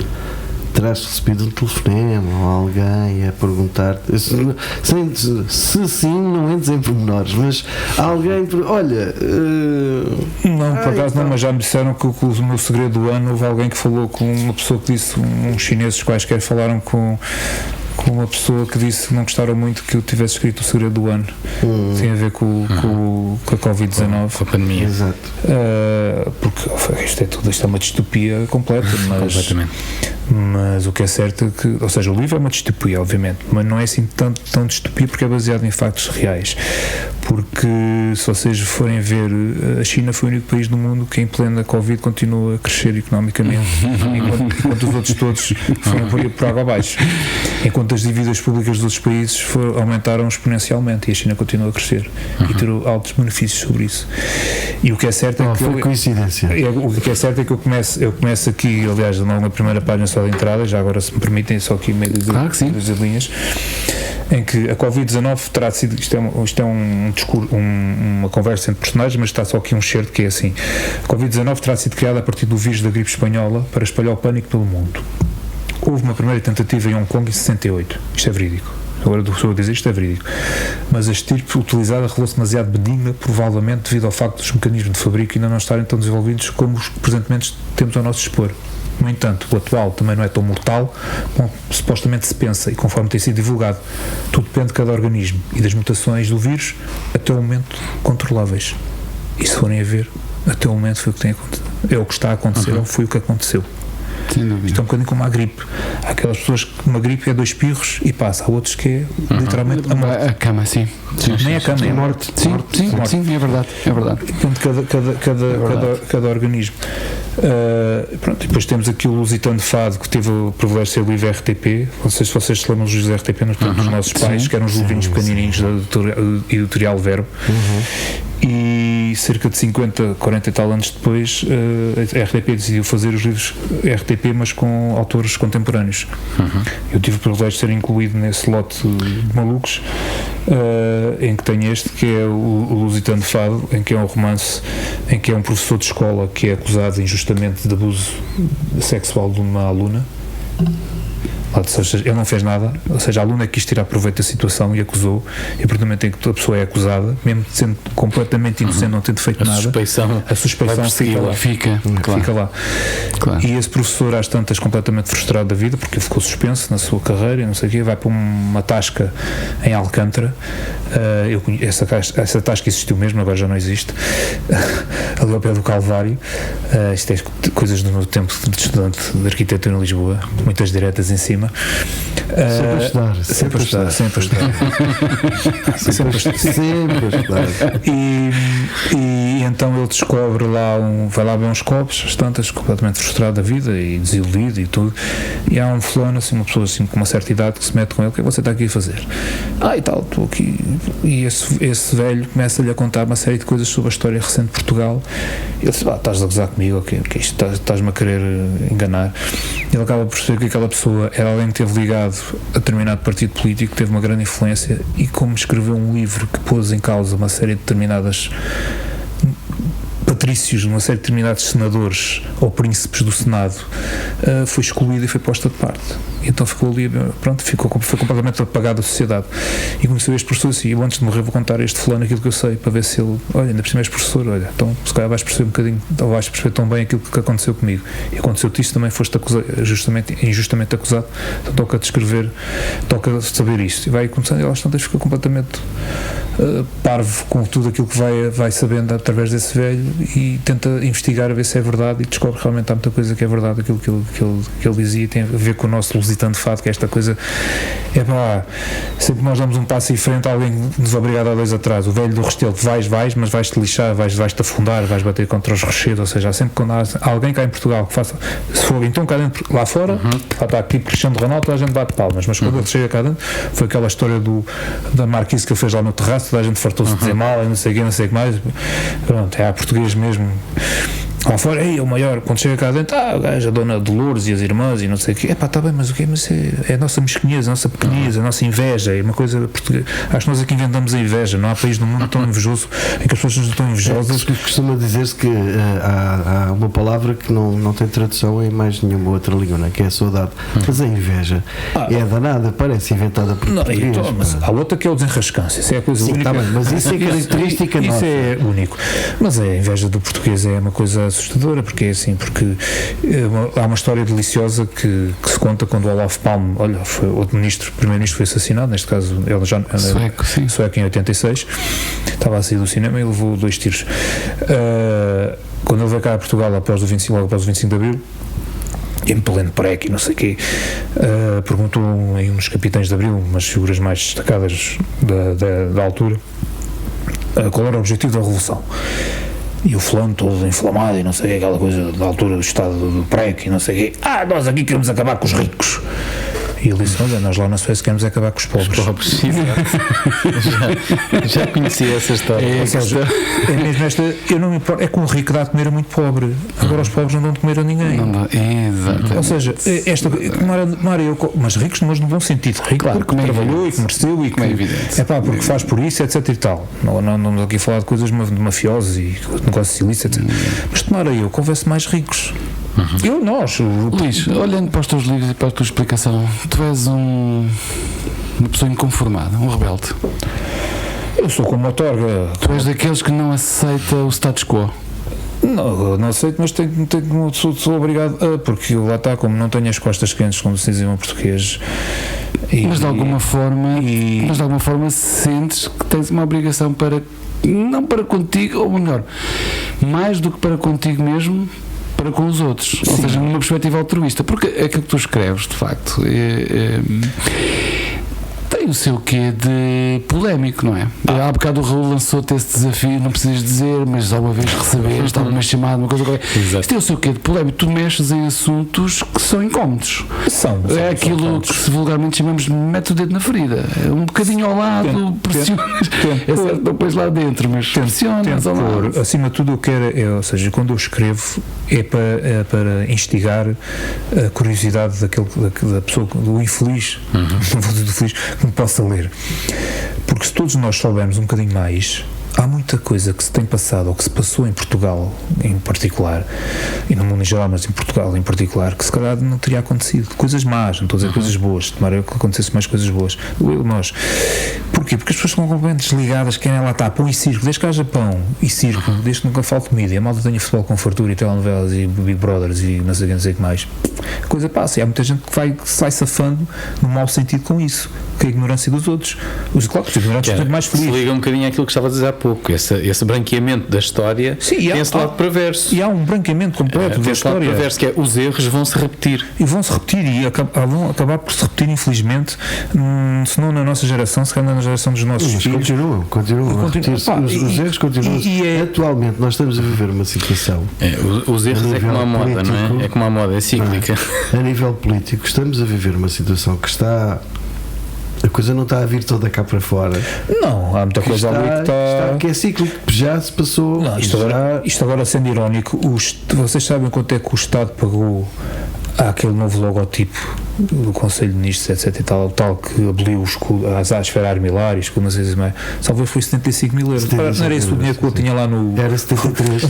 terás recebido um telefonema ou alguém a perguntar-te, se sim, não entres em pormenores, mas alguém, olha... Não, por acaso não, mas já me disseram que o meu segredo do ano, houve alguém que falou com uma pessoa que disse, uns chineses quaisquer falaram com uma pessoa que disse que não gostaram muito que eu tivesse escrito o segredo do ano. Tem a ver com a Covid-19, com a pandemia. Exato. Porque isto é uma distopia completa, mas o que é certo é que, ou seja, o livro é uma distopia, obviamente, mas não é assim tão distopia, porque é baseado em factos reais. Porque se vocês forem ver, a China foi o único país do mundo que em plena Covid continua a crescer economicamente, enquanto os outros todos foram por água abaixo, enquanto as dívidas públicas dos outros países aumentaram exponencialmente, e a China continua a crescer e ter altos benefícios sobre isso. E o que é certo é que foi coincidência. O que é certo é que eu começo aqui, aliás, na primeira página só de entrada, já agora, se me permitem, só aqui meio de linhas, em que a Covid-19 terá sido, isto é um discurso, uma conversa entre personagens, mas está só aqui um certo que é assim: a Covid-19 terá sido criada a partir do vírus da gripe espanhola para espalhar o pânico pelo mundo. Houve uma primeira tentativa em Hong Kong em 68, isto é verídico. Agora estou a dizer isto é verídico, mas a estirpe utilizada revelou-se demasiado benigna, provavelmente devido ao facto dos mecanismos de fabrico ainda não estarem tão desenvolvidos como os que presentemente temos ao nosso dispor. No entanto, o atual também não é tão mortal como supostamente se pensa, e conforme tem sido divulgado, tudo depende de cada organismo e das mutações do vírus, até o momento controláveis. E se forem a ver, até o momento foi o que tem acontecido, é o que está a acontecer, ou foi o que aconteceu. Isto é um bocadinho como a gripe. Há aquelas pessoas que uma gripe é 2 espirros e passa, há outros que é literalmente a morte. A cama, sim. Nem a cama, é a morte. Sim, é verdade. Portanto, cada organismo. Pronto, depois temos aqui o Lusitano de Fado, que teve o privilégio de ser livro RTP. Não sei se vocês se lembram dos livros RTP nos tempos dos nossos pais, que eram os livrinhos pequenininhos da editorial Verbo. E cerca de 40 e tal anos depois, a RTP decidiu fazer os livros RTP, mas com autores contemporâneos. Eu tive o privilégio de ser incluído nesse lote de malucos, em que tem este, que é o Lusitano de Fado, em que é um romance em que é um professor de escola que é acusado injustamente de abuso sexual de uma aluna. Ou seja, ele não fez nada, ou seja, a aluna quis tirar proveito da situação e acusou, e a partir do momento em que a pessoa é acusada, mesmo sendo completamente inocente, não tendo feito nada, a suspeição fica lá. Claro. E esse professor, às tantas, completamente frustrado da vida, porque ele ficou suspenso na sua carreira e não sei o quê, vai para uma tasca em Alcântara. Essa tasca existiu mesmo, agora já não existe, ali ao pé do Calvário. Isto é coisas do meu tempo de estudante de arquitetura em Lisboa, muitas diretas em cima. Sempre a estudar. E então ele descobre lá, vai lá ver uns copos, às tantas, completamente frustrado da vida e desiludido e tudo, e há um fulano, assim, uma pessoa assim, com uma certa idade, que se mete com ele: o que é que você está aqui a fazer? E tal, estou aqui. E esse velho começa-lhe a contar uma série de coisas sobre a história recente de Portugal. Ele diz: estás a gozar comigo, ok, estás-me a querer enganar. Ele acaba por perceber que aquela pessoa era alguém que esteve ligado a determinado partido político, que teve uma grande influência, e como escreveu um livro que pôs em causa uma série de determinadas patrícios, uma série de determinados senadores ou príncipes do Senado, foi excluído e foi posto de parte. Então ficou ali, pronto, foi completamente apagado da sociedade. E conheceu este professor assim: eu antes de morrer vou contar a este fulano aquilo que eu sei, para ver se ele, olha, ainda por cima és professor, olha, então se calhar vais perceber um bocadinho, ou vais perceber tão bem aquilo que aconteceu comigo. E aconteceu-te isto, também foste injustamente acusado, então toca-te escrever, toca saber isto. E vai começando, e elas tantas ficam completamente parvo com tudo aquilo que vai sabendo através desse velho, e tenta investigar a ver se é verdade, e descobre que realmente há muita coisa que é verdade, aquilo que ele dizia, e tem a ver com o nosso Lusitano de Fado, que é esta coisa, sempre que nós damos um passo em frente, alguém nos obriga a dar dois atrás. O velho do Restelo: vais, mas vais-te lixar, vais-te afundar, vais bater contra os rochedos. Ou seja, sempre quando há alguém cá em Portugal que faça, se for então cá dentro, lá fora, está aqui Cristiano Ronaldo, toda a gente bate palmas, mas quando ele chega cá dentro, foi aquela história da marquise que ele fez lá no terraço, toda a gente fartou-se de dizer mal, e não sei o que mais. Pronto, é a português mesmo. Lá fora, o maior, quando chega cá dentro, a gaja, a dona Dolores e as irmãs e não sei o quê, está bem, mas o quê? Mas é a nossa mesquinhez, a nossa pequenez, a nossa inveja, é uma coisa portuguesa. Acho que nós aqui inventamos a inveja, não há país no mundo tão invejoso em que as pessoas não estão invejosas. Costuma dizer-se que há uma palavra que não tem tradução em mais nenhuma outra língua, não é? Que é a saudade. Mas a inveja é danada, parece inventada por português. Mas há outra que é o desenrascância, isso é a coisa única. Tá bem, mas isso é característica nossa. Isso é único. Mas a inveja do português é uma coisa assustadora, porque é assim, porque há uma história deliciosa que se conta quando o Olof Palme, olha, foi o primeiro-ministro foi assassinado, neste caso ele já sueco em 86, estava a sair do cinema e levou 2 tiros. Quando ele veio cá a Portugal logo após o 25 de Abril, em pleno PREC e não sei o quê, perguntou em uns capitães de Abril, umas figuras mais destacadas da altura, qual era o objetivo da Revolução. E o fulano todo inflamado e não sei o que, aquela coisa da altura do estado do PREC e não sei o que, nós aqui queremos acabar com os ricos. E ele disse: olha, nós lá na Suécia queremos acabar com os pobres. Já conhecia essa história. É mesmo esta, eu não me importo, é que um rico dá de comer a muito pobre, agora os pobres não dão de comer a ninguém. Exato. Ou seja, mas ricos mas no bom sentido, rico claro, porque trabalhou e que mereceu e que é evidente. Porque faz por isso, etc e tal. Não estamos aqui a falar de coisas de mafiosos e negócios ilícitos, etc. Mas tomara eu que houvesse mais ricos. Luís, olhando para os teus livros e para a tua explicação, tu és uma pessoa inconformada, um rebelde. Eu sou como a Torga. Tu és daqueles que não aceita o status quo. Não aceito, mas sou obrigado a, porque lá está, como não tenho as costas quentes, como se dizia em português. Mas de alguma forma sentes que tens uma obrigação não para contigo, ou melhor, mais do que para contigo mesmo, para com os outros. Sim. Ou seja, numa perspectiva altruísta, porque aquilo que tu escreves, de facto, tem o seu quê de polémico. polémico, não é? Há bocado o Raul lançou-te esse desafio, não precisas dizer, mas alguma vez recebeste alguma chamada, uma coisa qualquer. Isto é o seu quê de polémico? Tu mexes em assuntos que são incómodos. É aquilo que se vulgarmente chamamos de mete o dedo na ferida. Um bocadinho ao lado, pressionas. É certo, depois lá dentro, mas pressionas ao lado. Acima de tudo, eu quero, ou seja, quando eu escrevo, é para instigar a curiosidade da pessoa, do infeliz, não vou dizer do feliz, que me possa ler. Porque se todos nós soubermos um bocadinho mais, há muita coisa que se tem passado ou que se passou em Portugal em particular e no mundo em geral, mas em Portugal em particular, que se calhar não teria acontecido. Coisas más, não estou a dizer coisas boas, tomara que acontecesse mais coisas boas. Nós. Porquê? Porque as pessoas estão completamente desligadas, querem lá estar pão e circo, desde que haja pão e circo, desde que nunca falte comida, e a malta tenha futebol com fartura e telenovelas e Big Brothers e não sei o que mais. A coisa passa e há muita gente que se vai safando no mau sentido com isso, com a ignorância dos outros. Os ignorantes estão mais felizes. Se liga um bocadinho àquilo que estava a dizer há pouco, esse branqueamento da história. Sim, tem esse lado perverso. E há um branqueamento completo da história. Lado perverso, que é os erros vão-se repetir. E vão-se repetir e vão acabar por se repetir, infelizmente, se não na nossa geração, se calhar na geração dos nossos filhos. Continuam a repetir-se. Os erros continuam. Atualmente nós estamos a viver uma situação. Os erros é como a moda, político, não é? É como a moda, é cíclica. A nível político, estamos a viver uma situação que está. A coisa não está a vir toda cá para fora. Não, há muita coisa ali que está. Que é cíclico, já se passou. Não, isto agora sendo irónico, vocês sabem quanto é que o Estado pagou àquele novo logotipo do Conselho de Ministros, etc. e tal que aboliu a esfera armilar e os não sei se mais. Talvez foi 75 mil euros. Não era esse o dinheiro que eu tinha lá no. Era 73.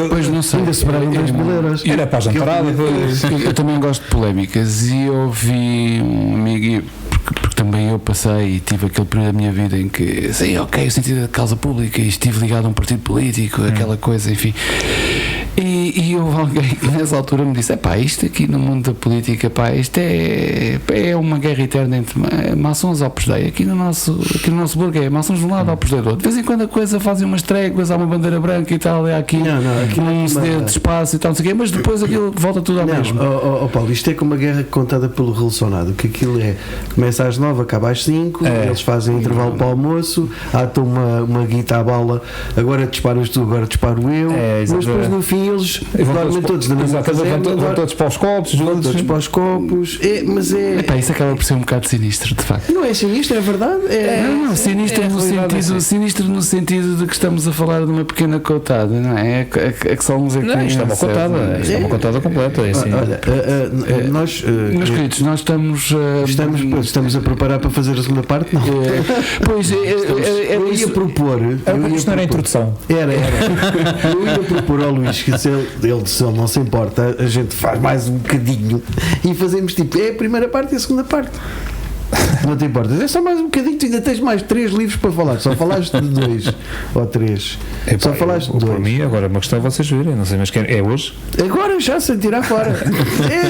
Pois não sei. Ainda sobraram 2 mil euros. Era para a jantarada. Eu também gosto de polémicas e eu ouvi um amigo. Porque também eu passei e tive aquele período da minha vida em que sei, ok, o sentido da causa pública e estive ligado a um partido político, aquela coisa, enfim. E houve alguém que nessa altura me disse: isto aqui no mundo da política, isto é uma guerra eterna entre maçons e Opus Dei. Aqui no nosso burgo é maçons de um lado, Opus Dei do outro. De vez em quando a coisa fazem umas tréguas, há uma bandeira branca e tal, é aqui um ceder de espaço e tal, não sei o quê, mas depois aquilo volta tudo ao mesmo. Paulo, isto é como uma guerra contada pelo relacionado, que aquilo começa às 9, acaba às 5, eles fazem intervalo para o almoço, há uma guita à bala, agora disparas tu, agora disparo eu, mas depois no fim eles dormem todos na mesma caserna, vão todos para os copos, todos para os copos. Isso acaba por ser um bocado sinistro, de facto. Não é sinistro, é verdade. Sinistro no sentido de que estamos a falar de uma pequena cotada, não é? É que só uns aqui. Isto é uma cotada, isto é uma cotada completa. Olha, nós, meus queridos, nós estamos a preparar para fazer a segunda parte, não? Pois eu ia propor. Isto não era a introdução. Era. Eu ia propor ao Luís que se ele não se importa, a gente faz mais um bocadinho e fazemos tipo, é a primeira parte e a segunda parte. Não te importas, é só mais um bocadinho, tu ainda tens mais 3 livros para falar, só falaste de 2 ou 3. Só falaste de 2. Para mim, agora uma questão é vocês verem, não sei, mas é hoje? Agora já sem tirar fora.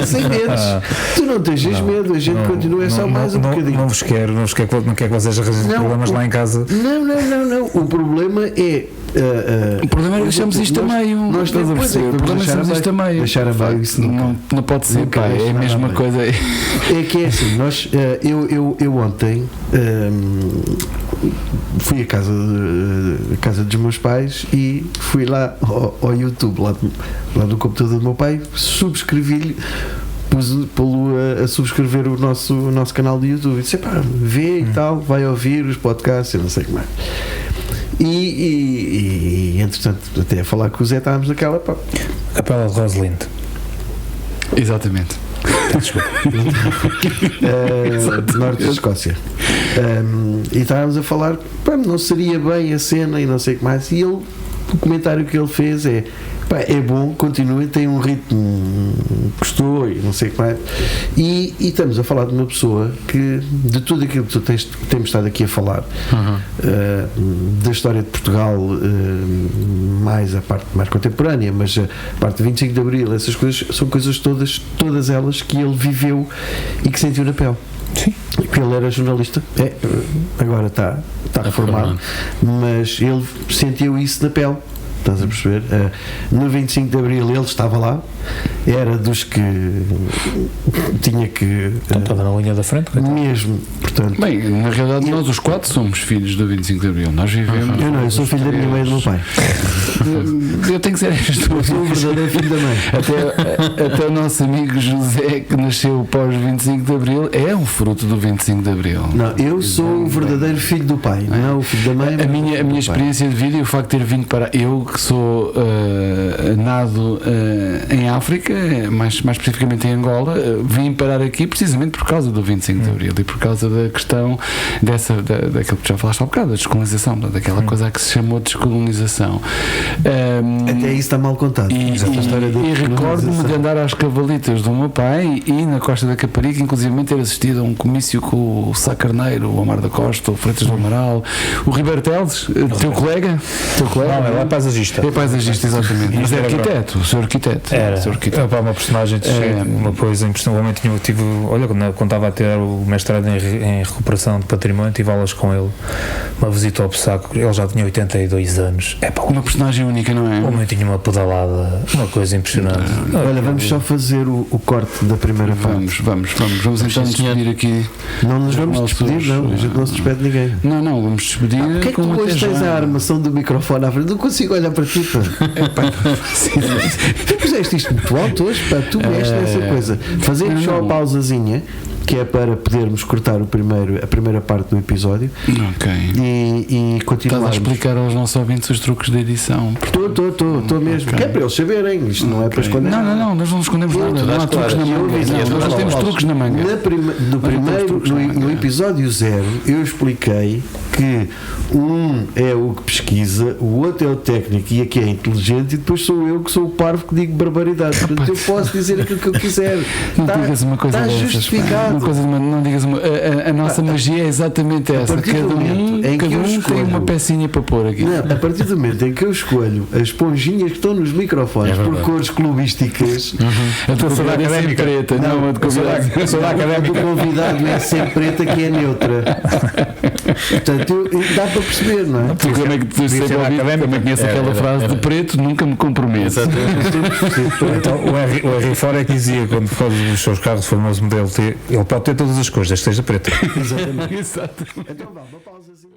Sem medos. Tu não tens medo, a gente continua só mais um bocadinho. Não quer que vocês arranjem problemas lá em casa. Não. O problema é. O problema é que deixamos isto a meio. Nós estamos a perceber. O problema é que deixamos isto a meio. Deixar a meio, isso não pode ser, é a mesma coisa. É que é assim, eu ontem fui à casa dos meus pais e fui lá ao YouTube, lá do computador do meu pai, subscrevi-lhe, pô-lo a subscrever o nosso canal de YouTube e disse: vê e tal, vai ouvir os podcasts e não sei o que mais. E entretanto, até a falar com o Zé, estávamos naquela Capela de Rosalind. Exatamente. Norte da Escócia. E estávamos a falar, não seria bem a cena e não sei o que mais. E o comentário que ele fez é bom, continuem, tem um ritmo, gostou e não sei o que mais. E estamos a falar de uma pessoa que, de tudo aquilo que temos estado aqui a falar, da história de Portugal, mais a parte mais contemporânea, mas a parte de 25 de Abril, essas coisas são coisas todas elas que ele viveu e que sentiu na pele. Sim. Porque ele era jornalista, agora está reformado, mas ele sentiu isso na pele. estás a perceber? No 25 de Abril ele estava lá, era dos que tinha que. Então estava na linha da frente, Mesmo, portanto. Bem, na realidade, nós os 4 somos filhos do 25 de Abril. Nós vivemos. Eu não, eu sou filho da minha mãe e do meu pai. Eu tenho que ser este. Eu sou o verdadeiro filho da mãe. Até o nosso amigo José, que nasceu pós 25 de Abril, é um fruto do 25 de Abril. Não, eu sou o verdadeiro filho do pai, não o filho da mãe. A minha experiência de vida e o facto de ter vindo para. Eu, que sou nado em África, mais especificamente em Angola, vim parar aqui precisamente por causa do 25 de Abril e por causa da questão daquilo que já falaste há bocado, da descolonização, daquela coisa que se chamou descolonização. Até isso está mal contado. E recordo-me de andar às cavalitas do meu pai e na Costa da Caparica, inclusive ter assistido a um comício com o Sá Carneiro, o Amar da Costa, o Freitas do Amaral, o Ribeiro Teles, teu colega? Não, ele é paisagista. É paisagista, exatamente. Mas é arquiteto, o seu arquiteto. Era uma personagem, uma coisa impressionante. Olha, quando estava a ter o mestrado em recuperação de património, tive aulas com ele, uma visita ao Psaco, ele já tinha 82 anos. Uma personagem única, não é? O homem tinha uma pedalada, uma coisa impressionante. Olha, vamos só fazer o corte da primeira parte. Vamos então despedir aqui. Não nos vamos despedir, não. A gente não se despede de ninguém. Não, vamos despedir. Porquê é que tu hoje tens a armação do microfone à frente? Não consigo olhar para ti, pá. Tu puseste isto muito alto hoje, pá. Tu vieste nessa coisa. Fazemos só a pausazinha, que é para podermos cortar a primeira parte do episódio. Ok. E continuar. Estás a explicar aos nossos ouvintes os truques de edição. Estou mesmo. Okay. Que é para eles saberem. Isto não é para esconder. Não, nós não escondemos nada. Não há truques na manga. Nós temos truques na manga. No episódio 0, eu expliquei que um é o que pesquisa, o outro é o técnico e aqui é inteligente, e depois sou eu que sou o parvo que digo barbaridades. Portanto, eu posso dizer aquilo que eu quiser. Não digas uma coisa dessas. Está justificado. Não digas a nossa magia é exatamente essa. Cada um tem uma pecinha para pôr aqui. Não, a partir do momento em que eu escolho as esponjinhas que estão nos microfones por cores clubísticas, a tua convidada é sempre preta. Não, a do convidado é sempre preta, que é neutra. Portanto, dá para perceber, não é? Tu como é que tu sempre também conheces aquela frase de preto, nunca me comprometo. Então, o R fora é que dizia, quando faz os seus carros, o famoso modelo T, ele pode ter todas as cores, desde que seja preto. Exatamente. Então vá, uma pausazinha.